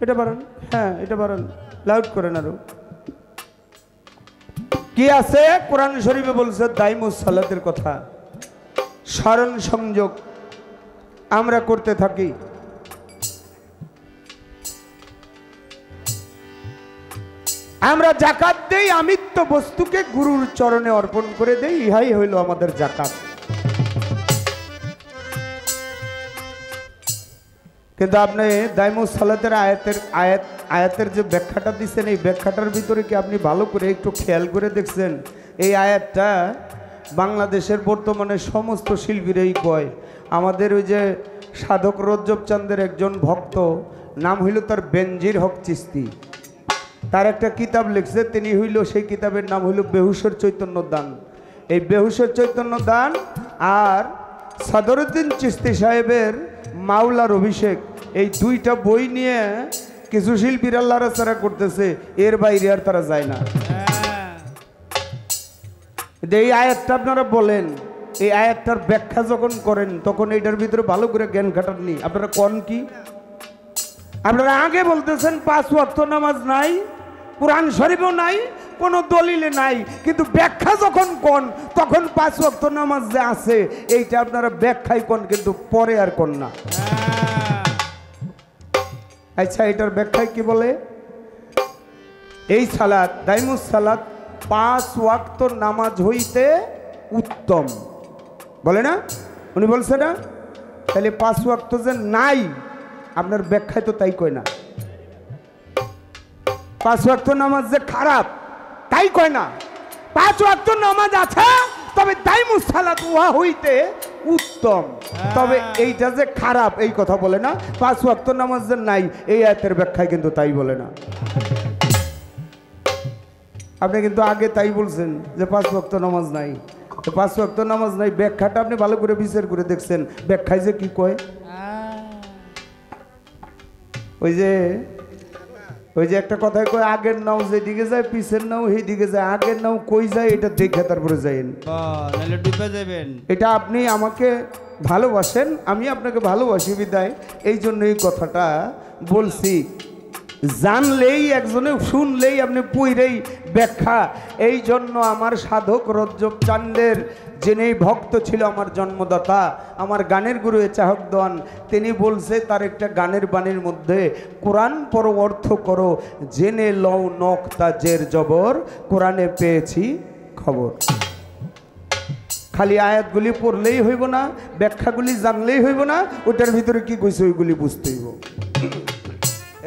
এটা বাড়ান, হ্যাঁ এটা বাড়ান, লাউড করেন আরো। কি আছে? কোরআন শরীফে বলছে দাইমুস সালাতের কথা, স্মরণ সংযোগ আমরা করতে থাকি। আমরা জাকাত দেই, আমিত্ব বস্তুকে গুরুর চরণে অর্পণ করে দেই, ইহাই হইল আমাদের জাকাত। কিন্তু আপনি দাইমুস সালাতের আয়াতের যে ব্যাখ্যাটা দিচ্ছেন, এই ব্যাখ্যাটার ভিতরে কি আপনি ভালো করে একটু খেয়াল করে দেখছেন? এই আয়াতটা বাংলাদেশের বর্তমানে সমস্ত শিল্পীরাই কয়। আমাদের ওই যে সাধক রজ্জব চাঁদের একজন ভক্ত, নাম হইল তার বেনজির হক চিস্তি, তার একটা কিতাব লিখছে, তিনি হইল, সেই কিতাবের নাম হইল বেহুশের চৈতন্য দান। এই বেহুশের চৈতন্য দান আর সদরুদ্দিন চিস্তি সাহেবের মাওলার অভিষেক, এই দুইটা বই নিয়ে কিছু শিল্পীরা লড়াচড়া করতেছে, এর বাইরে আর তারা যায় না। এই আয়াতটা আপনারা বলেন, এই আয়াতটার ব্যাখ্যা যখন করেন তখন এইটার ভিতরে ভালো করে জ্ঞান খাটাননি। আপনারা কোন কি? আপনারা আগে বলতেছেন 5 ওয়াক্ত নামাজ নাই, কোরআন শরীফেও নাই, কোনো দলিলে নাই, কিন্তু ব্যাখ্যা যখন কোন তখন 5 ওয়াক্ত নামাজ যে আছে এইটা আপনারা ব্যাখ্যাই কোন, কিন্তু পরে আর কোন না। আচ্ছা, এটার ব্যাখ্যায় কি বলে? এই সালাত, দাইমুস সালাত 5 ওয়াক্ত নামাজ হইতে উত্তম বলে না? উনি বলছে না? তাহলে 5 ওয়াক্ত যে নাই, আপনার ব্যাখ্যায় তো তাই কয় না। 5 ওয়াক্ত নামাজ যে খারাপ তাই কয় না। 5 ওয়াক্ত নামাজ আছে, তবে দাইমুস সালাত উহা হইতে উত্তম, তবে এইটা যে খারাপ এই কথা বলে না। 5 ওয়াক্ত নামাজ যে নাই, এই আয়াতের ব্যাখ্যায় কিন্তু তাই বলে না। আপনি কিন্তু আগে তাই বলছেন যে 5 ওয়াক্ত নামাজ নাই, তো 5 ওয়াক্ত নামাজ নাই ব্যাখ্যাটা আপনি ভালো করে বিচার করে দেখছেন, ব্যাখ্যায় যে কি কয়? ওই যে একটা কথায় কয়, আগের নাও যেদিকে যায় পিছের নাও সেই দিকে যায়, আগের নাও কই যায় এটা দেখে তারপরে যাইন, এটা আপনি আমাকে ভালোবাসেন, আমি আপনাকে ভালোবাসি বিদায় এই জন্য এই কথাটা বলছি। জানলেই একজনে শুনলেই আপনি পুইরেই ব্যাখ্যা। এই জন্য আমার সাধক রজ্জব চাঁদের, যিনি ভক্ত ছিল, আমার জন্মদাতা, আমার গানের গুরু চাহক দেওয়ান, তিনি বলছে তার একটা গানের বাণীর মধ্যে, কোরআন পড়ো অর্থ করো, জেনে লও নক্তা জের জবর, কোরআনে পেয়েছি খবর। খালি আয়াতগুলি পড়লেই হইব না, ব্যাখ্যাগুলি জানলেই হইব না, ওটার ভিতরে কি কইছে ওইগুলি বুঝতে হইব।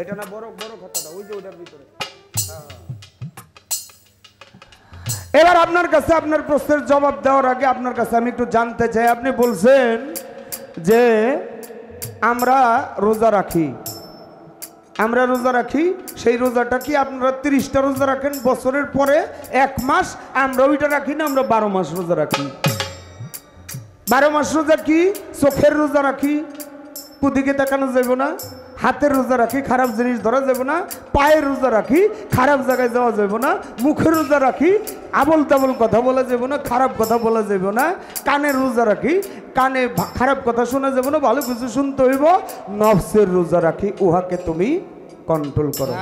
এটা না বড় বড় কথাটা, ওই যে ওটার ভিতরে। এবার আপনার কাছে, আপনার প্রশ্নের জবাব দেওয়ার আগে আপনার কাছে আমি একটু জানতে চাই, আপনি বলছেন যে আমরা রোজা রাখি, আমরা রোজা রাখি, সেই রোজাটা কি আপনারা 30টা রোজা রাখেন বছরের পরে 1 মাস, আমরা ওইটা রাখি না, আমরা 12 মাস রোজা রাখি। 12 মাস রোজা কি? চোখের রোজা রাখি, কুদিকে তাকানো যাবে না, হাতের রোজা রাখি, খারাপ জিনিস ধরা যাবে না, পায়ের রোজা রাখি, খারাপ জায়গায় যাওয়া যাবে না, মুখের রোজা রাখি, আবল তাবল কথা বলা যাবে না, খারাপ কথা বলা যাবে না, কানের রোজা রাখি, কানে খারাপ কথা শোনা যাবে না, ভালো কিছু শুনতে হইব, নফসের রোজা রাখি, উহাকে তুমি কন্ট্রোল করো।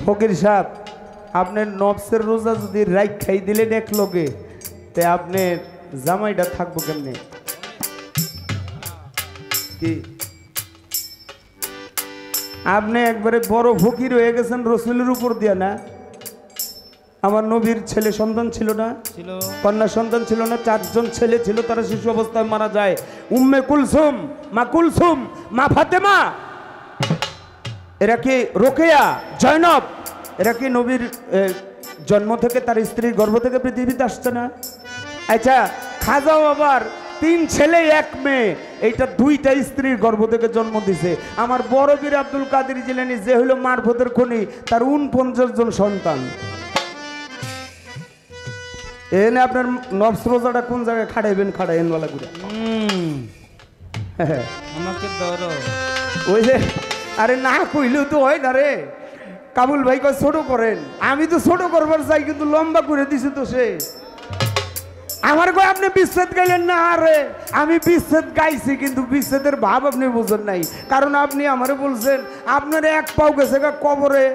ফকির সাহেব, আপনার নফসের রোজা যদি রাইট খাই দিলেন এক লোকে, তে আপনার জামাইটা থাকবো কেমনে? কি আপনি একবারে বড় ফকির হয়ে গেছেন রসুলের উপর দিয়া না? আমার নবীর ছেলে সন্তান ছিল না, ছিল কন্যা সন্তান ছিল না, 4 জন ছেলে ছিল, তারা শিশু অবস্থায় মারা যায়। উম্মে কুলসুম, মা ফাতেমা, এরা কি রোকেয়া, জয়নব, এরা কি নবীর জন্ম থেকে তার স্ত্রীর গর্ভ থেকে পৃথিবীতে আসছে না? আচ্ছা, খাজাও আবার 3 ছেলে 1 মেয়ে, এইটা 2টা স্ত্রীর গর্ভ থেকে জন্ম দিছে। আমার বড় বীর আব্দুল কাদের জিলানী যে হইল মারফতের খনি, তার 49 জন সন্তান। এনে আপনার নফস রোজাটা কোন জায়গায় খাড়াইবেন, খাড়াইন বলা করে আমাকে ধরো। ওই যে আরে না কইলেও তো হয় না রে। কাবুল ভাই কয় ছোট করেন, আমি তো ছোট করবার চাই, কিন্তু লম্বা করে দিছি তো সে। আমার কয় আপনি বিচ্ছেদ গাইলেন না? আরে আমি বিচ্ছেদ গাইছি, কিন্তু বিচ্ছেদের ভাব আপনি বুঝেন নাই, কারণ আপনি আমারে বলছেন আপনার 1 পাও গেছে কবরে,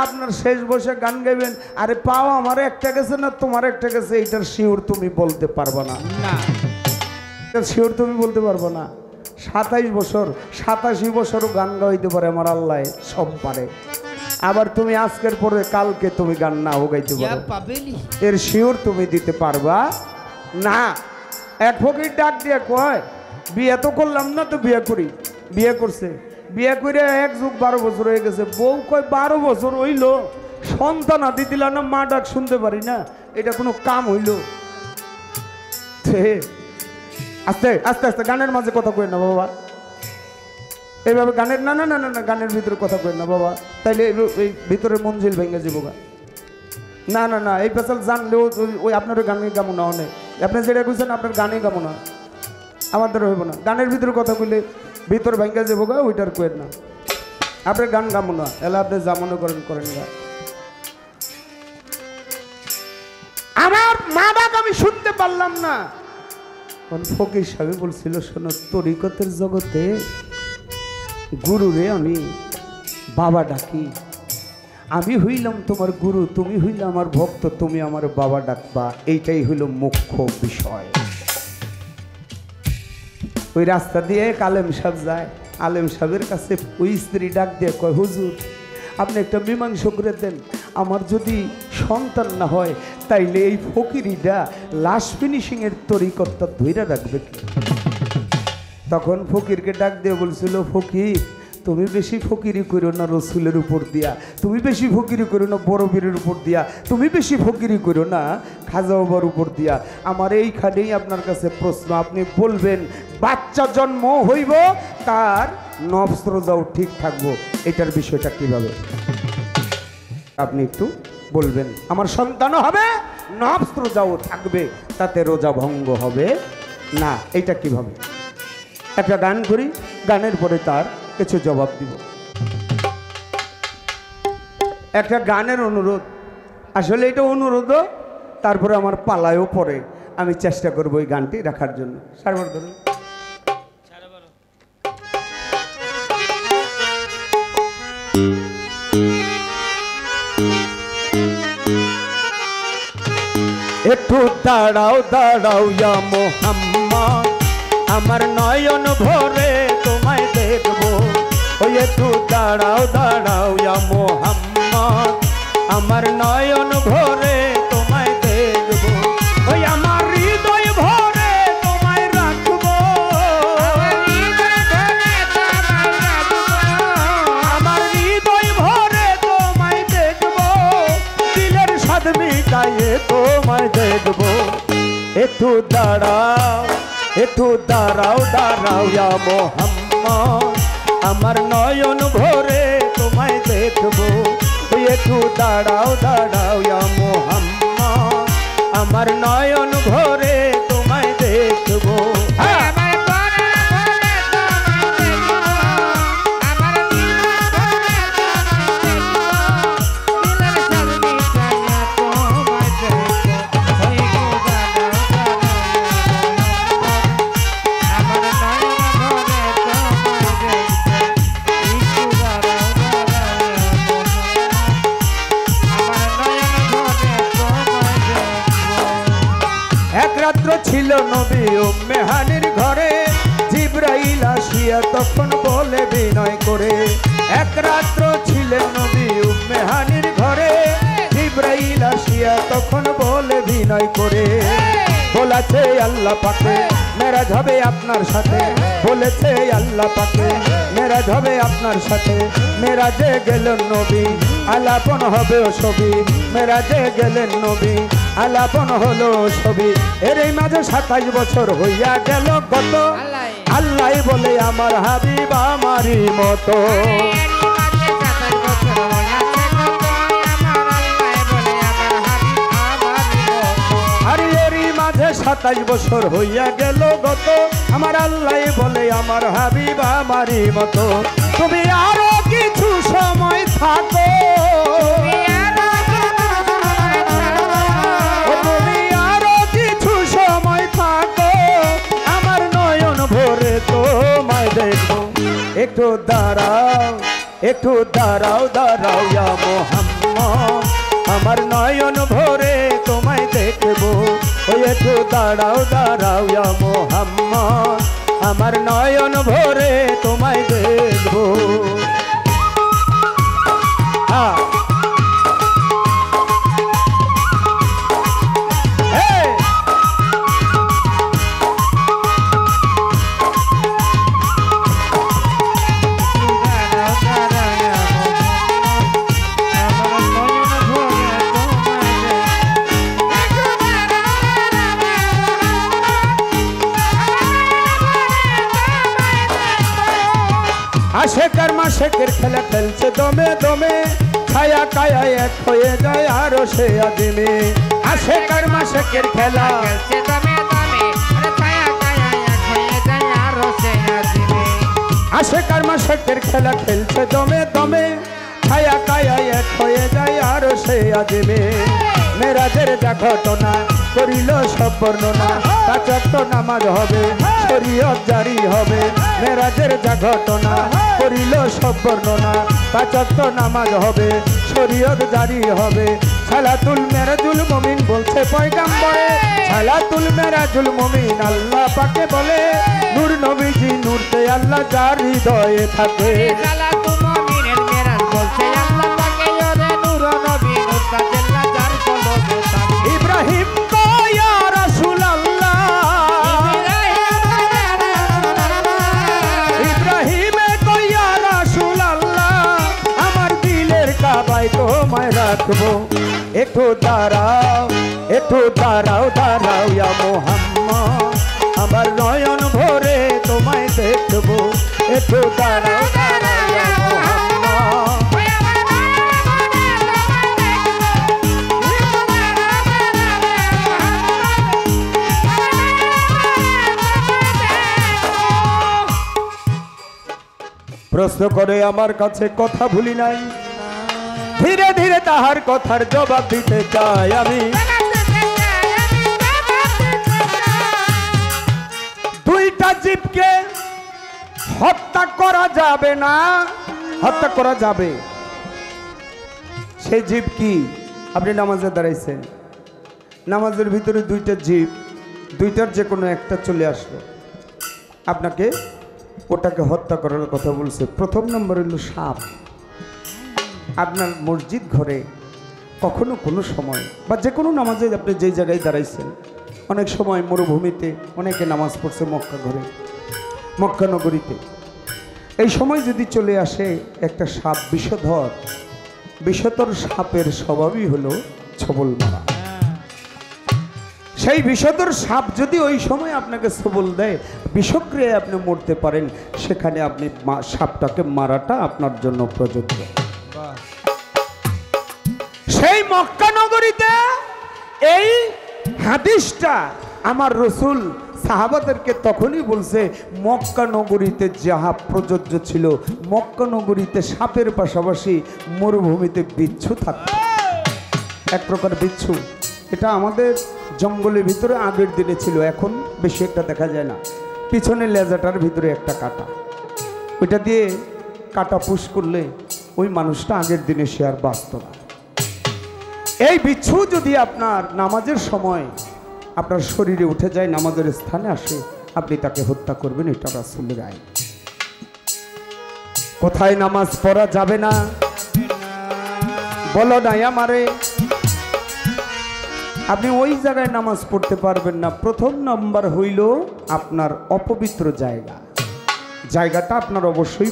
আপনার শেষ বসে গান গাইবেন। আরে পাও আমার একটা গেছে না তোমার একটা গেছে, এইটার শিওর তুমি বলতে পারবা না, শিওর তুমি বলতে পারবো না। 27 বছর 87 বছরও গান গাইতে পারে আমার আল্লাহ, সব পারে। আবার তুমি আজকের পরে কালকে তুমি গান নাও গাইতে পারো, এর শিওর তুমি দিতে পারবা না। এক ফকির ডাক দিয়ে কয় বিয়ে তো করলাম না, তো বিয়ে করি। বিয়ে করছে, বিয়ে করে 1 যুগ 12 বছর হয়ে গেছে। বউ কয় 12 বছর হইল সন্তান আদি দিলা না, মা ডাক শুনতে পারি না, এটা কোনো কাম হইল? আস্তে আস্তে আস্তে গানের মাঝে কথা কই না বাবা, এইভাবে গানের না না না না গানের ভিতরে কথা কই না বাবা, তাইলে এই ভিতরে মঞ্জিল ভেঙে যাবো। না না না, এই পেশাল জানলেও ওই আপনার গানে গামো না, অনেক আপনি যেটা কইছেন আপনার গানে গামো না, আমার দ্বারা হইব না। গানের ভিতরে কথা কইলে ভিতর ভেঙে যাবো গা, ওইটার কইেন না, আপনার গান গামো না, এলা আপনি যা মনে করেন করেন গা। আমার মা বাবা আমি শুনতে পারলাম না। ফকির সাহেব বলছিল, শোনো, তরিকতের জগতে গুরুরে আমি বাবা ডাকি, আমি হইলাম তোমার গুরু, তুমি হইলে আমার ভক্ত, তুমি আমার বাবা ডাকবা, এইটাই হইল মুখ্য বিষয়। ওই রাস্তা দিয়ে আলেম সাহেব যায়, আলেম সাহেবের কাছে ওই স্ত্রী ডাক দিয়ে কয়, হুজুর আপনি একটা মীমাংসা করে দেন, আমার যদি সন্তান না হয় তাইলে এই ফকিরিটা লাশ ফিনিশিংয়ের তরিকতটা ধইরা রাখবে কি? তখন ফকিরকে ডাক দিয়ে বলছিল, ফকির তুমি বেশি ফকিরি করো না রসুলের উপর দিয়া, তুমি বেশি ফকিরি করো না বড় বীরের উপর দিয়া, তুমি বেশি ফকিরি করো না খাজা বাবার উপর দিয়া। আমার এইখানেই আপনার কাছে প্রশ্ন, আপনি বলবেন বাচ্চা জন্ম হইব তার নফস রোজাও ঠিক থাকবো, এটার বিষয়টা কিভাবে আপনি একটু বলবেন? আমার সন্তানও হবে, নফস রোজাও থাকবে, তাতে রোজা ভঙ্গ হবে না, এটা কিভাবে? একটা গান করি, গানের পরে তার কিছু জবাব দিব। একটা গানের অনুরোধ, আসলে এটা অনুরোধও, তারপরে আমার পালায়ও পড়ে, আমি চেষ্টা করবো এই গানটি রাখার জন্য। সারবার ধরুন। একটু দাঁড়াও দাঁড়াও ইয়া মোহাম্মদ, আমার নয়ন ভরে তোমায় দেখবো। ওই একটু দাঁড়াও দাঁড়াও ইয়া মোহাম্মদ, আমার নয়ন ভরে তোমায় দেখবো। ওই আমার হৃদয় ভরে তোমায় রাখবো, আমার হৃদয় ভরে তোমায় দেখবো, দিলের স্বাদ মিটাইয়ে তোমায় দেখবো। একটু দাঁড়াও, একটু দাঁড়াও দাঁড়াও ইয়া মোহাম্মদ, আমার নয়ন ভরে তোমায় দেখবো। একটু দাঁড়াও দাঁড়াও ইয়া মোহাম্মদ, আমার নয়ন ভরে তোমায় দেখবো। রাত্র ছিল নবী উম্মে হানির ঘরে, জিবরাইল আসিয়া তখন বলে বিনয় করে। এক রাত্র ছিলেন নবী উম্মে হানির ঘরে, জিব্রাইল আসিয়া তখন বলে বিনয় করে, বলেছে আল্লাহ পাকে মেরাজ হবে আপনার সাথে, বলেছে আল্লাহ পাকে মেরাজ হবে আপনার সাথে। মেরাজে গেলেন নবী আলাপন হবে ও ছবি, মেরাজে গেলেন নবী আলাপন হলো ছবি। এর এই মাঝে 27 বছর হইয়া গেল গত, আল্লাহ বলে আমার হাবিব আমারই মতো। আরে এরই মাঝে 27 বছর হইয়া গেল গত, আমার আল্লাহ বলে আমার হাবিব আমারই মতো। তুমি আরো কিছু সময় থাকো, তুমি আরো কিছু সময় থাকো, আমার নয়ন ভরে তোমায় দেখবো। একটু দাঁড়াও, একটু দাঁড়াও, দাঁড়াও ইয়া মোহাম্মদ, আমার নয়ন ভরে তোমায় দেখবো। ওই একটু দাঁড়াও, দাঁড়াও ইয়া মোহাম্মদ, আমার নয়ন ভরে তোমায় দেখবো। আশেকের মাশেকের খেলা খেলছে দমে দমে, ছায়া কায়া এক হয়ে যায় আরো সে আদিমে। আশেকের মাশেকের খেলা খেলছে দমে দমে, ছায়া কায়া এক হয়ে যায় আরো সে আদিমে। আশেকের মাশেকের খেলা খেলছে দমে দমে, ছায়া কায়া এক হয়ে যায় আরো সে আদিমে। মেরাজের যা ঘটনা করিল সব বর্ণনা, পাঁচক্ত নামাজ হবে শরীয়ত জারি হবে। মেরাজের যা ঘটনা করিল সব বর্ণনা, পাঁচক্ত নামাজ হবে শরীয়ত জারি হবে। সালাতুল মেরাজুল মুমিন বলছে পয়গাম্বরে, সালাতুল মেরাজুল মুমিন আল্লাহ পাকে বলে। নূর নবীজি নূরতে আল্লাহ যার হৃদয়ে থাকে, সালাতুল মুমিনের মেরাজ বলছে আল্লাহ পাকে, ওরে নূর নবী নূরটা আল্লাহ যার কলবে থাকে। ইব্রাহিম কো ইয়া রাসূলুল্লাহ, ইব্রাহিম কো ইয়া রাসূলুল্লাহ, আমার দিলের কাবায় তোমায় রাখবো। একটু দাঁড়াও, একটু দাঁড়াও, দাঁড়াও ইয়া মোহাম্মদ, আমার নয়ন ভরে তোমায় দেখবো। একটু দাঁড়াও, দাঁড়াও ইয়া মোহাম্মদ। প্রশ্ন করে আমার কাছে কথা ভুলি নাই, ধীরে ধীরে তাহার কথার জবাব দিতে চাই আমি। দুইটা জীবকে হত্যা করা যাবে না, হত্যা করা যাবে। সেই জীব কি? আপনি নামাজে দাঁড়াইছেন, নামাজের ভিতরে দুইটা জীব, দুইটার যে কোনো একটা চলে আসলো, আপনাকে ওটাকে হত্যা করার কথা বলছে। প্রথম নম্বর হলো সাপ। আপনার মসজিদ ঘরে কখনো কোনো সময় বা যে কোনো নামাজে আপনি যেই জায়গায় দাঁড়াইছেন, অনেক সময় মরুভূমিতে অনেকে নামাজ পড়ছে, মক্কা ঘরে, মক্কা নগরীতে, এই সময় যদি চলে আসে একটা সাপ, বিষধর, বিষধর সাপের স্বভাবই হলো ছবল মারা। সেই বিষধর সাপ যদি ওই সময় আপনাকে সবল দেয়, বিষক্রিয়ায় আপনি মরতে পারেন, সেখানে আপনি সাপটাকে মারাটা আপনার জন্য প্রযোজ্য। সেই মক্কা নগরীতে এই হাদিসটা আমার রসুল সাহাবাদেরকে তখনই বলছে, মক্কা নগরীতে যাহা প্রযোজ্য ছিল, মক্কা নগরীতে সাপের পাশাপাশি মরুভূমিতে বিচ্ছু থাকত, এক প্রকার বিচ্ছু। এটা আমাদের জঙ্গলের ভিতরে আগের দিনে ছিল, এখন বেশি একটা দেখা যায় না। পিছনের লেজাটার ভিতরে একটা কাটা, ওইটা দিয়ে কাটা পুশ করলে ওই মানুষটা আগের দিনে সে আর বাঁচত না। এই বিচ্ছু যদি আপনার নামাজের সময় আপনার শরীরে উঠে যায়, নামাজের স্থানে আসে, আপনি তাকে হত্যা করবেন, এটা রাসূলের আইন। কোথায় নামাজ পড়া যাবে না বলো নাই আমারে, আপনি ওই জায়গায় নামাজ পড়তে পারবেন না। প্রথম নাম্বার হইল আপনার অপবিত্র জায়গা। জায়গাটা আপনার অবশ্যই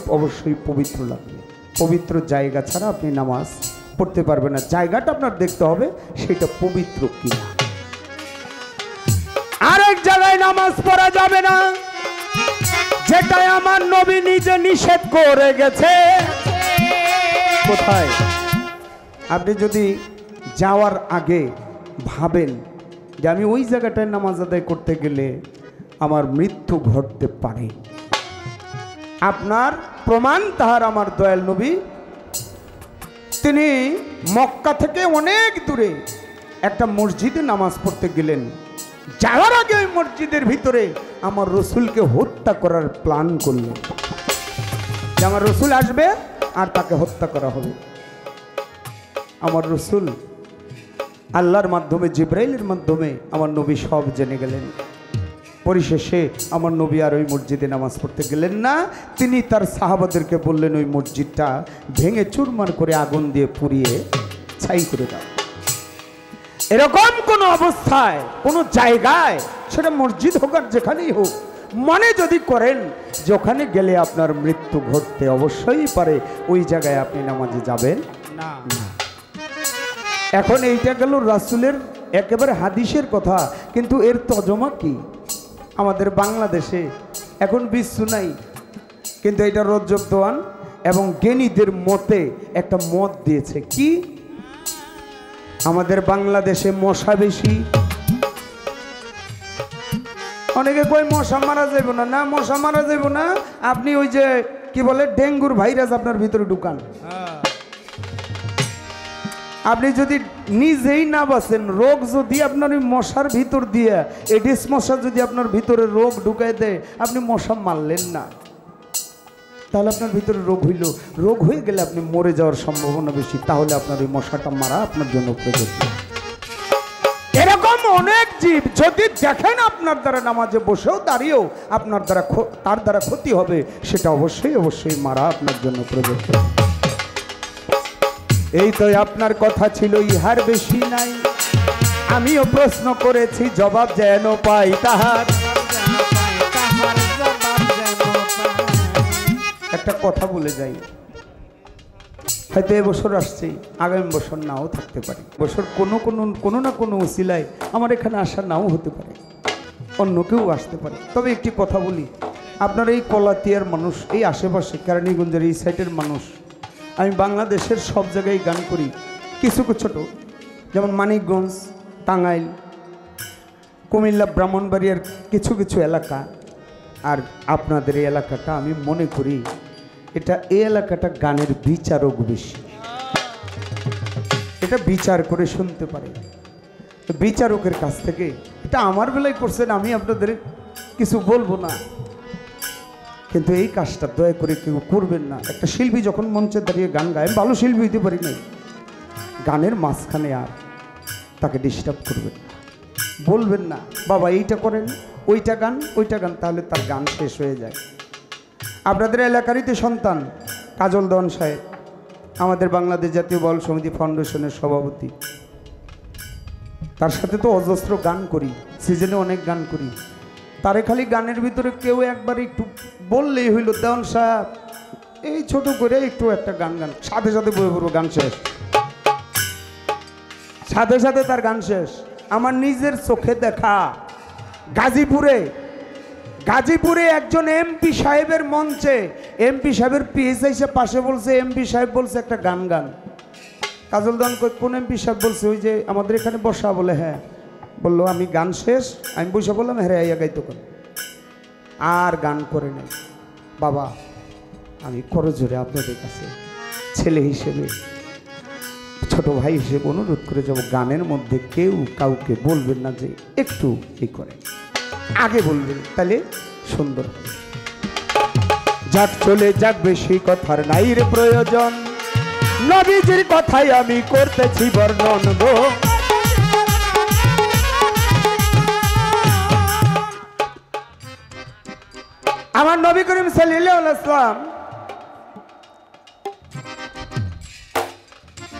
পবিত্র লাগবে। পবিত্র জায়গা ছাড়া আপনি নামাজ পড়তে পারবেন না। জায়গাটা আপনার দেখতে হবে সেটা পবিত্র কিনা। আরেক জায়গায় নামাজ পড়া যাবে না যেটাই আমার নবী নিজে নিষেধ করে গেছে। কোথায়? আপনি যদি যাওয়ার আগে ভাবেন যে আমি ওই জায়গাটায় নামাজ আদায় করতে গেলে আমার মৃত্যু ঘটতে পারে, আপনার প্রমাণ তাহার আমার দয়াল নবী তিনি মক্কা থেকে অনেক দূরে একটা মসজিদে নামাজ পড়তে গেলেন। যাওয়ার আগে ওই মসজিদের ভিতরে আমার রসুলকে হত্যা করার প্ল্যান করলেন যে আমার রসুল আসবে আর তাকে হত্যা করা হবে। আমার রসুল আল্লাহর মাধ্যমে, জিব্রাইলের মাধ্যমে আমার নবী সব জেনে গেলেন। পরিশেষে আমার নবী আর ওই মসজিদে নামাজ পড়তে গেলেন না। তিনি তার সাহাবাদেরকে বললেন ওই মসজিদটা ভেঙে চুরমার করে আগুন দিয়ে পুড়িয়ে ছাই করে দাও। এরকম কোনো অবস্থায় কোনো জায়গায়, সেটা মসজিদ হোক আর যেখানেই হোক, মনে যদি করেন যে ওখানে গেলে আপনার মৃত্যু ঘটতে অবশ্যই পারে, ওই জায়গায় আপনি নামাজে যাবেন না। এখন এইটা গেল রাসূলের একেবারে হাদিসের কথা, কিন্তু এর তর্জমা কি? আমাদের বাংলাদেশে এখন বিশ্ব নাই, কিন্তু এটা রজ্জব দোয়ান এবং জ্ঞানীদের মতে একটা মত দিয়েছে কি আমাদের বাংলাদেশে মশা বেশি। অনেকে কই মশা মারা যাইব না। না, মশা মারা যাইব না। আপনি ওই যে কি বলে ডেঙ্গুর ভাইরাস আপনার ভিতরে ঢুকান। আপনি যদি নিজেই না বাঁচেন, রোগ যদি আপনার ওই মশার ভিতর দিয়ে, এডিস মশা যদি আপনার ভিতরে রোগ ঢুকাই দেয়, আপনি মশা মারলেন না, তাহলে আপনার ভিতরে রোগ হইল। রোগ হয়ে গেলে আপনি মরে যাওয়ার সম্ভাবনা বেশি। তাহলে আপনার ওই মশাটা মারা আপনার জন্য প্রযোজ্য। এরকম অনেক জীব যদি দেখেন আপনার দ্বারা নামাজে বসেও দাঁড়িয়েও আপনার দ্বারা তার দ্বারা ক্ষতি হবে, সেটা অবশ্যই মারা আপনার জন্য প্রযোজ্য। এই তো আপনার কথা ছিল, ইহার বেশি নাই। আমিও প্রশ্ন করেছি, জবাব যেন পাই তাহার। একটা কথা বলে যাই, হয়তো এবছর আসছে, আগামী বছর নাও থাকতে পারে। বছর কোনো না কোনো উসিলায় আমার এখানে আসা নাও হতে পারে, অন্য কেউ আসতে পারে। তবে একটি কথা বলি, আপনার এই কলাতিয়ার মানুষ, এই আশেপাশে কেরানীগঞ্জের এই সাইডের মানুষ, আমি বাংলাদেশের সব জায়গায় গান করি। কিছু ছোট, যেমন মানিকগঞ্জ, টাঙ্গাইল, কুমিল্লা, ব্রাহ্মণবাড়িয়ার কিছু এলাকা, আর আপনাদের এই এলাকাটা আমি মনে করি এই এলাকাটা গানের বিচারক বেশি। এটা বিচার করে শুনতে পারে বিচারকের কাছ থেকে। এটা আমার বেলায় করছেন, আমি আপনাদের কিছু বলবো না, কিন্তু এই কাজটা দয়া করে কেউ করবেন না। একটা শিল্পী যখন মঞ্চে দাঁড়িয়ে গান গায়, ভালো শিল্পী হইতে পারি নাই, গানের মাঝখানে আর তাকে ডিস্টার্ব করবেন না, বলবেন না বাবা এইটা করেন, ওইটা গান, তাহলে তার গান শেষ হয়ে যায়। আপনাদের এলাকারই তো সন্তান কাজল দন সাহেব, আমাদের বাংলাদেশ জাতীয় বাউল সমিতি ফাউন্ডেশনের সভাপতি। তার সাথে তো অজস্র গান করি, সিজনে অনেক গান করি। তারে খালি গানের ভিতরে কেউ একবার একটু বললেই হইল, দেওয়ান সাহেব এই ছোট করে একটু একটা গান, সাথে বয়ে পড়বো, গান শেষ, সাথে তার গান শেষ। আমার নিজের চোখে দেখা গাজীপুরে একজন এমপি সাহেবের মঞ্চে, এমপি সাহেবের পিএস এসে পাশে বলছে, এমপি সাহেব বলছে একটা গান কাজল দান কোন এমপি সাহেব বলছে, ওই যে আমাদের এখানে বসা, বলে হ্যাঁ। বললো আমি গান শেষ, আমি বসে বললাম হ্যাঁ আইয়া গাইতো কেন, আর গান করে নাই। বাবা আমি করজোরে আপনাদের কাছে ছেলে হিসেবে, ছোট ভাই হিসেবে অনুরোধ করে যাব, গানের মধ্যে কেউ কাউকে বলবেন না যে একটু এই করে, আগে বলবেন, তাহলে সুন্দর হবে। যাক চলে যাক, বেশি কথার নাই রে প্রয়োজন, নবীজির কথাই আমি করতেছি বর্ণন গো। আমার নবী করিম সাল্লাল্লাহু আলাইহি ওয়াসাল্লাম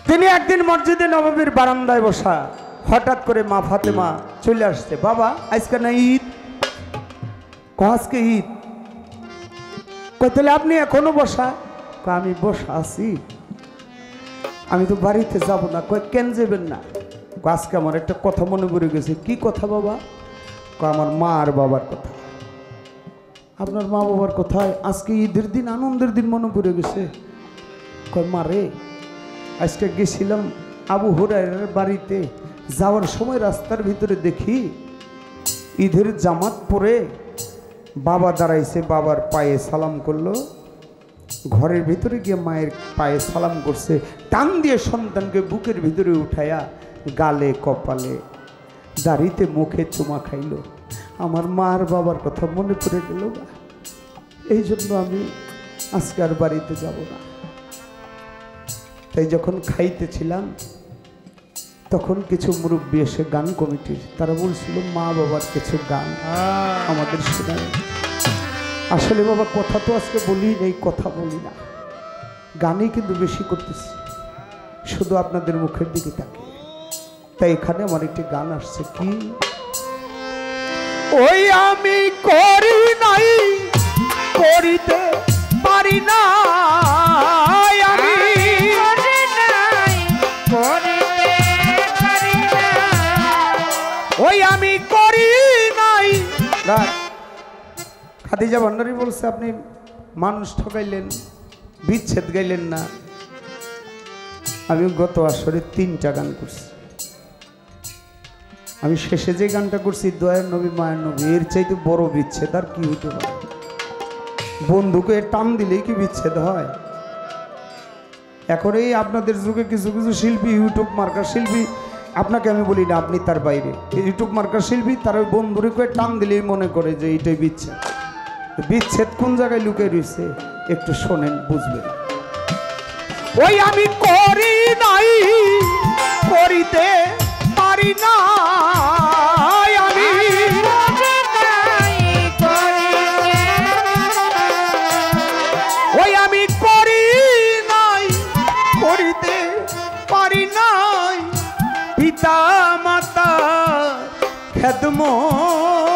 তিনি একদিন মসজিদে নববীর বারান্দায় বসা, হঠাৎ করে মা ফাতেমা চলে আসছে, বাবা আজকে না ঈদ? আজকে ঈদ? তাহলে আপনি এখনো বসা? আমি বসা আছি, আমি তো বাড়িতে যাব না। কেন যাবেন না? আজকে আমার একটা কথা মনে পড়ে গেছে। কি কথা বাবা? আমার মা আর বাবার কথা। আপনার মা বাবার কোথায়? আজকে ঈদের দিন, আনন্দের দিন মনে পড়ে গেছে। মা রে, আজকে গেছিলাম আবু হুরায়রার বাড়িতে, যাওয়ার সময় রাস্তার ভিতরে দেখি ঈদের জামাত পরে বাবা দাঁড়াইছে, বাবার পায়ে সালাম করলো, ঘরের ভিতরে গিয়ে মায়ের পায়ে সালাম করছে, টান দিয়ে সন্তানকে বুকের ভিতরে উঠাইয়া গালে কপালে দাড়িতে মুখে চুমা খাইল। আমার মা আর বাবার কথা মনে পড়ে গেল। এই জন্য আমি আজকে আর বাড়িতে যাব না। তাই যখন খাইতেছিলাম তখন কিছু মুরব্বী এসে গান কমিটির, তারা বলছিল মা বাবার কিছু গান আমাদের শোনায়। আসলে বাবা কথা তো আজকে বলি নেই, কথা বলি না, গানই কিন্তু বেশি করতেছি, শুধু আপনাদের মুখের দিকে তাকিয়ে। তাই এখানে আমার একটি গান আসছে। কি? ওই আমি করি নাই, করিতে পারি না, আমি করি নাই, করিতে পারি না, ওই আমি করি নাই। খাদিজা ভান্ডারী বলছে, আপনি মানুষ ঠকাইলেন, বিচ্ছেদ গাইলেন না। আমি গত আসরে 3টা গান করছি। আমি শেষে যে গানটা করছি দয়ার নবী মায়ের নবী, এর চাইতে বড় বিচ্ছেদ আর কি হইতে পারে? বন্ধুকে টান দিলেই কি বিচ্ছেদ হয়? এখন এই আপনাদের যুগে কিছু কিছু শিল্পী, ইউটিউব মার্কার শিল্পী, আপনাকে আমি বলি না, আপনি তার বাইরে, ইউটিউব মার্কার শিল্পী, তার ওই বন্ধুরে টান দিলেই মনে করে যে এইটাই বিচ্ছেদ। বিচ্ছেদ কোন জায়গায় লুকে রয়েছে একটু শোনেন, বুঝবেন। ওই আমি করি নাই, করিতে পারি না, আমি ওই আমি করি নাই, করিতে পারি নাই, পিতা মাতা খেদমত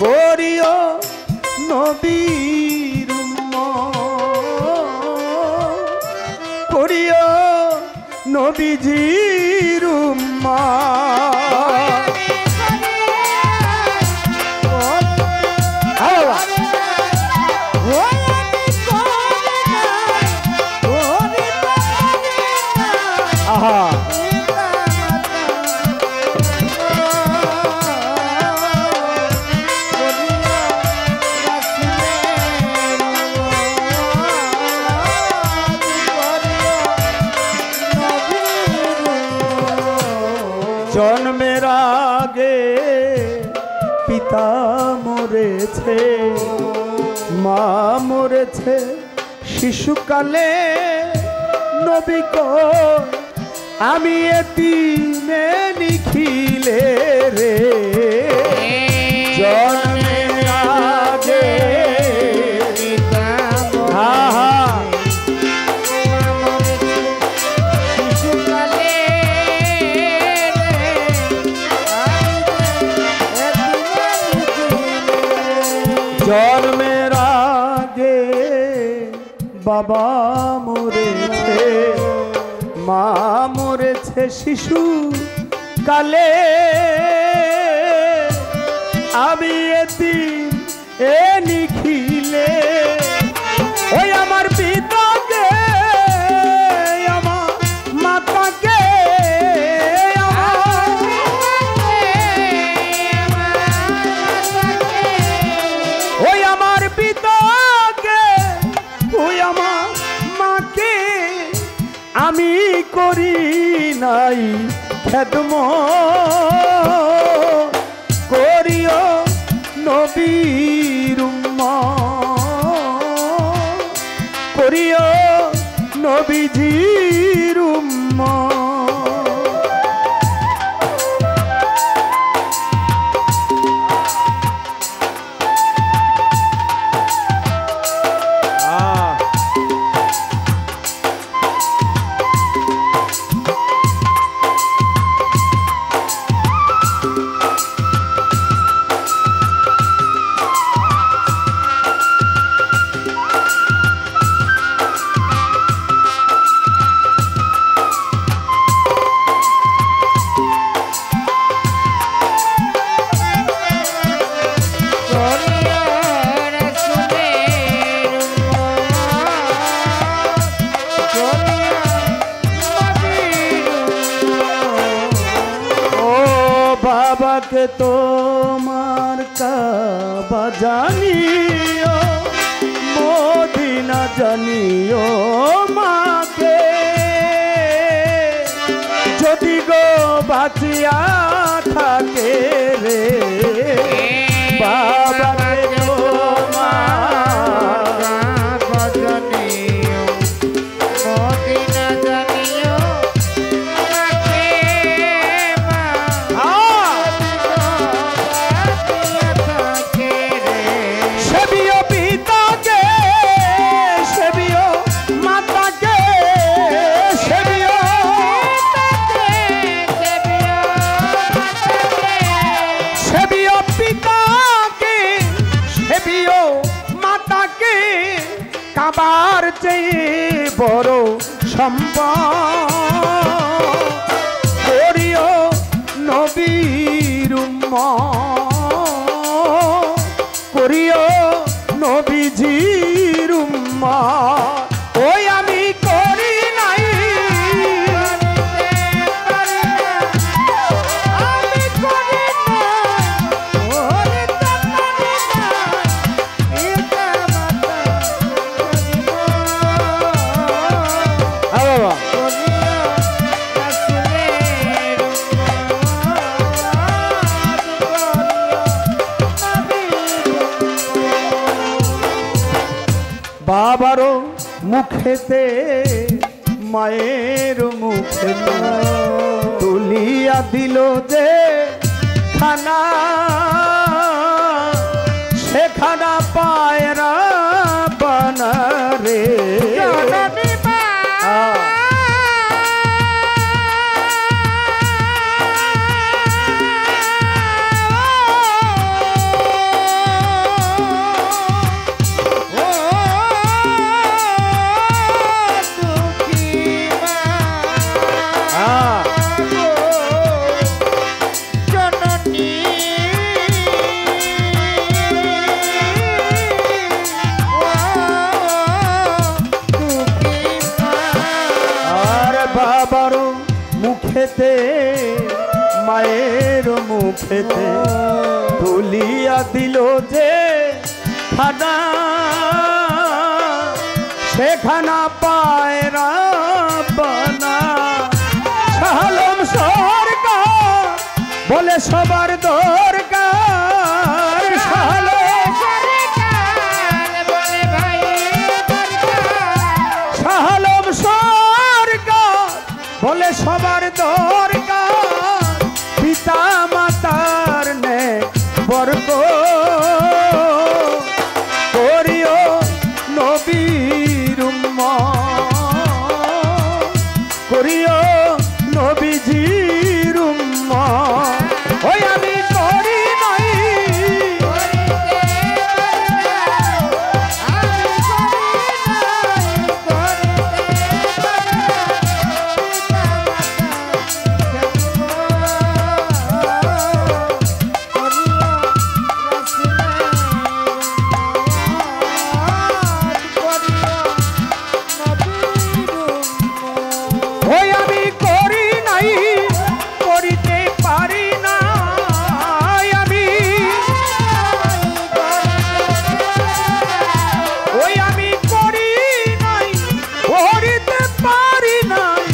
করিও নবীর উম্মত, করিও নবীজির উম্মত। আহা, জন্মের আগে পিতা মরেছে, মা মরেছে শিশুকালে, নবী কই আমি এতিমে নিখিলে রে, জন্মের আগে পিতা জন্মের আগে বাবা মরেছে, মা মরেছে শিশু কালে, আমি এতিম এ নিখিলে, ওই আমার পিতাকে আমার মাতাকে ওই আমার পিতাকে ওই আমার মাকে আমি করি নাই খেদমত, করিও নবীর উম্মত, করিও নবীজির উম্মত। মাকে তোমার কাবা জানিও, মদিনা জানিও মাকে, যদি গো বাঁচিয়া থাকে রে বাবাকে তোমার জানিও মদিনা জানিও মাকে মা থাকে রে সেবিও পিতাকে, সেবিও মাতাকে, সেবিও সেবিও পিতাকে, সেবিও মাতাকে, কাবার চেয়ে বড় সম্পদ করিও নবীর উম্মত, করিও নবীজির উম্মত। ওই আমি করি নাই, আমি করি না ওরে তামানে না এটা মাতা বাবা করিও রাসূলের বাবারও মুখেতে মায়ের মুখেতে তুলিয়া দিল যে খানা, সেখানা পায়রা বানারে জননী মা ও দুঃখী মা জননী দুঃখী মা আর বাবার মুখেতে মায়ের মুখেতে তুলিয়া দিল যে খানা, সেখানা পায়রা বানা। শাহলম সরকার বলে সবার দরকার, শাহলম সরকার বলে ভাই দরকার শাহলম সরকার বলে সবার দরকার, পিতা মাতার নে বর্গ করিও নবীর উম্মত, করিও নবীজির উম্মত। ওই আমি করি নাই, ওই আমি করি নাই, করিতে পারি না, আমি ওই আমি করি নাই, করিতে পারি নাই,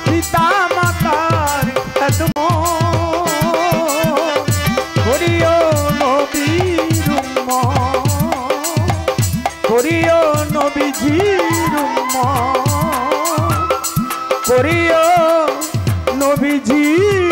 পিতা মাতার খেদমত করিও নবীর উম্মত, করিও নবীজির উম্মত, করিও নবীজির